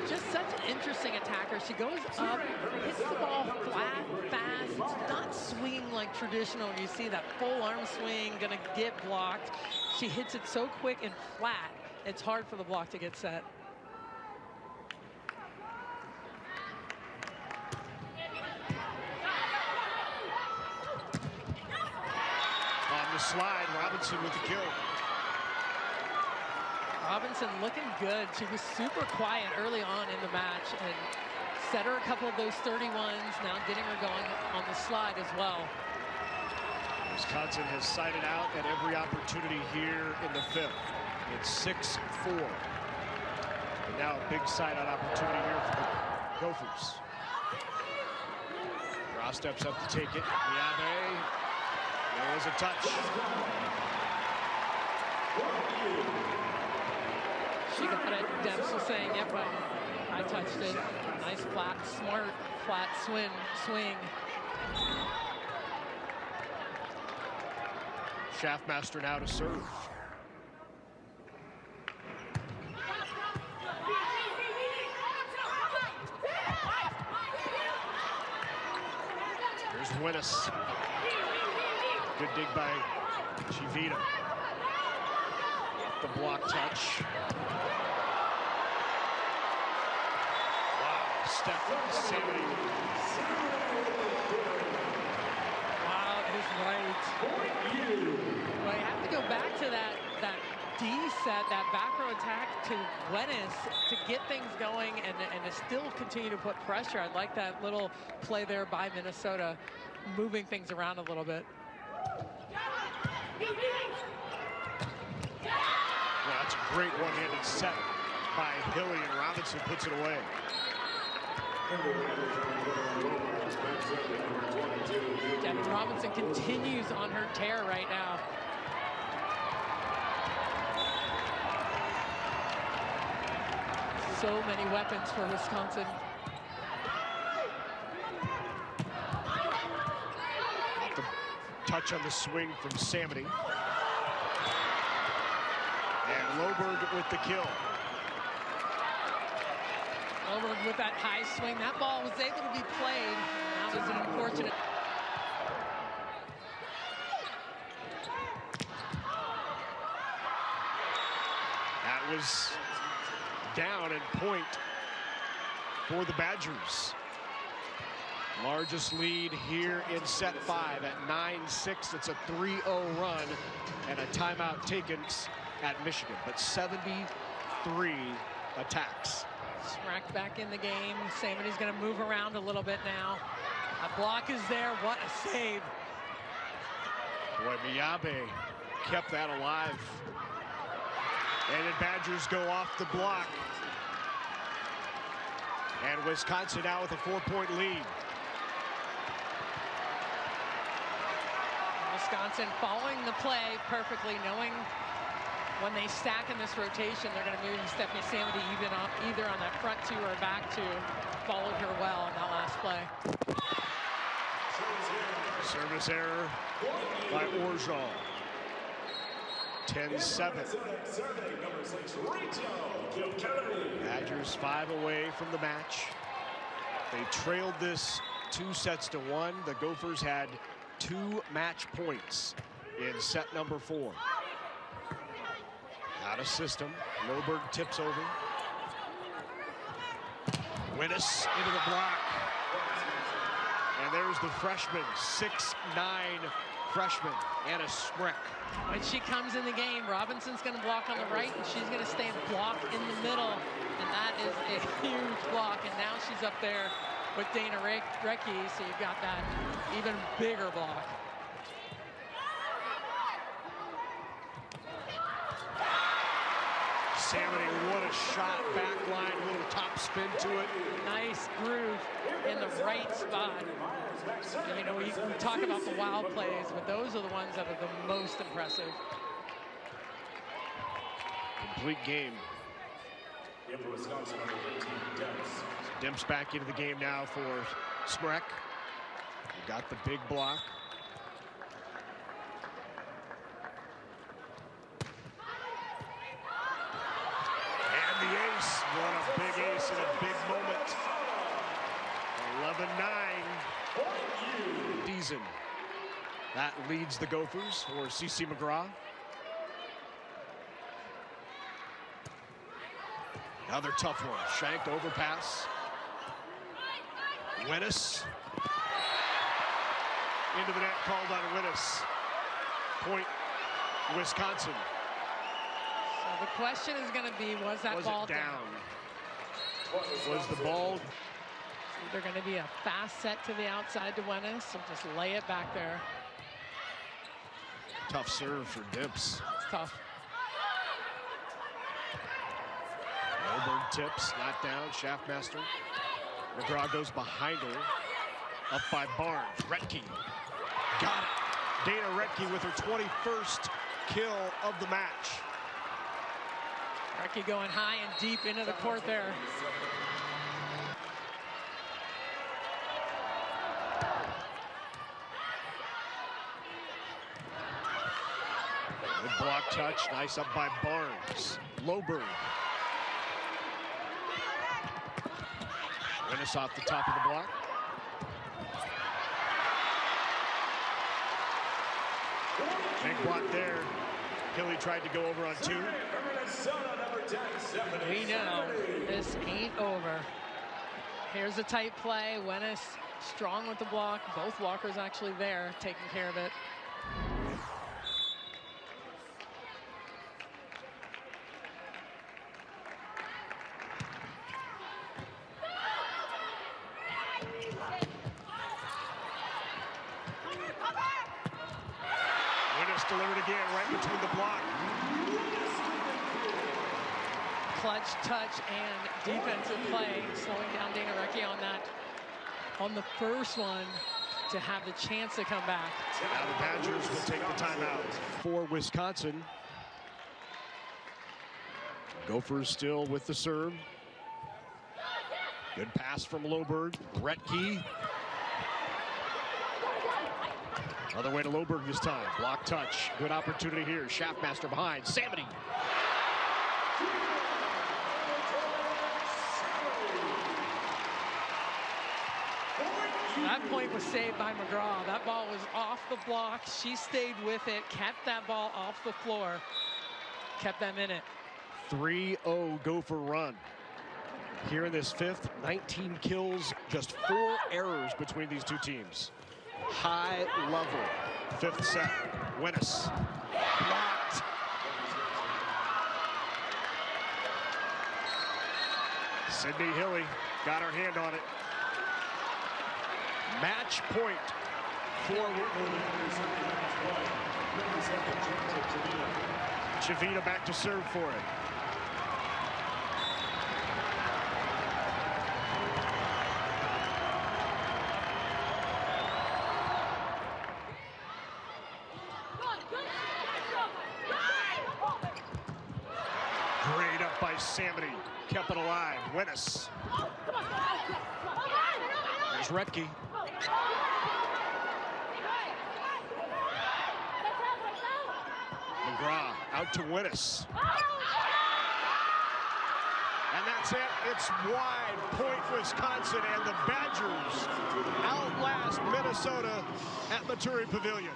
Just such an interesting attacker. She goes up, hits the ball flat, fast. It's not swinging like traditional. You see that full arm swing, gonna get blocked. She hits it so quick and flat, it's hard for the block to get set. On the slide, Robinson with the kill. Robinson looking good. She was super quiet early on in the match and set her a couple of those 31s, now getting her going on the slide as well. Wisconsin has sided out at every opportunity here in the 5th. It's 6-4. And now a big side-out opportunity here for the Gophers. Ross steps up to take it. Miyabe. There is a touch. She got it. Demps was saying, yep, I touched it. Nice flat, smart, flat swing. Schaffmaster now to serve. Here's Winnis. Good dig by Chivita. Off the block touch. Wow, Steph Sammy. Wow, is right. Well, you have to go back to that D set, that back row attack to Winnis to get things going and to still continue to put pressure. I like that little play there by Minnesota, moving things around a little bit. Well, that's a great one-handed set by Hilly, and Robinson puts it away. Devin Robinson continues on her tear right now. So many weapons for Wisconsin. The touch on the swing from Samity. And Loberg with the kill. Loberg with that high swing. That ball was able to be played. That was an unfortunate. That was down and point for the Badgers. Largest lead here in set 5 at 9-6. It's a 3-0 run and a timeout taken at Michigan, but 73 attacks. Smack back in the game. Samity's going to move around a little bit now. A block is there. What a save. Boy, Miyabe kept that alive. And then Badgers go off the block. And Wisconsin now with a 4-point lead. Wisconsin following the play perfectly, knowing when they stack in this rotation, they're going to move Stephanie Samity either on that front two or back two. Followed her well in that last play. Service error by Orgeon. 10-7. Badgers 5 away from the match. They trailed this 2-1. The Gophers had 2 match points in set number 4. Out of system. Loberg tips over. Winnes into the block. And there's the freshman, 6'9" freshman, Anna Smrek. When she comes in the game, Robinson's going to block on the right, and she's going to stay and block in the middle. And that is a huge block. And now she's up there with Dana Recchi, so you've got that even bigger block. Samity, what a shot, back line, little top spin to it. Nice groove in the right spot. You know, we talk about the wild plays, but those are the ones that are the most impressive. Complete game. Demps back into the game now for Smrek. Got the big block. And the ace. What a big ace in a big moment. 11-9. Season. That leads the Gophers for CC McGraw. Another tough one. Shanked overpass. Winnes. Into the net, called on Winnes. Point, Wisconsin. So the question is going to be, was that ball down? Was the ball? Either going to be a fast set to the outside to Winnes, or just lay it back there. Tough serve for Demps. It's tough. Loberg tips, not down, Schaffmaster. McGraw goes behind her. Up by Barnes, Retke. Got it. Dana Retke with her 21st kill of the match. Recchi going high and deep into the court there. Good block touch, nice up by Barnes. Loberg. Winnes off the top of the block. Big block there. Hilly tried to go over on 2. We know this ain't over. Here's a tight play. Winnes strong with the block. Both blockers actually there, taking care of it. Winnes delivered again right between the block. Clutch touch and defensive play, slowing down Dana Recchi on that. On the first one, to have the chance to come back. Now the Badgers will take the timeout for Wisconsin. Gophers still with the serve. Good pass from Loberg. Retke. Other way to Loberg this time. Block touch. Good opportunity here. Schaffmaster behind. Samity. That point was saved by McGraw. That ball was off the block. She stayed with it, kept that ball off the floor, kept them in it. 3-0 Gopher run. Here in this fifth, 19 kills, just 4 errors between these two teams. High level. Fifth set. Winnes. Blocked. Sydney Hilly got her hand on it. Match point for Chavita back to serve for it. Samity kept it alive. Winnis. There's Retke. McGraw out to Winnis. And that's it. It's wide point Wisconsin, and the Badgers outlast Minnesota at Maturi Pavilion.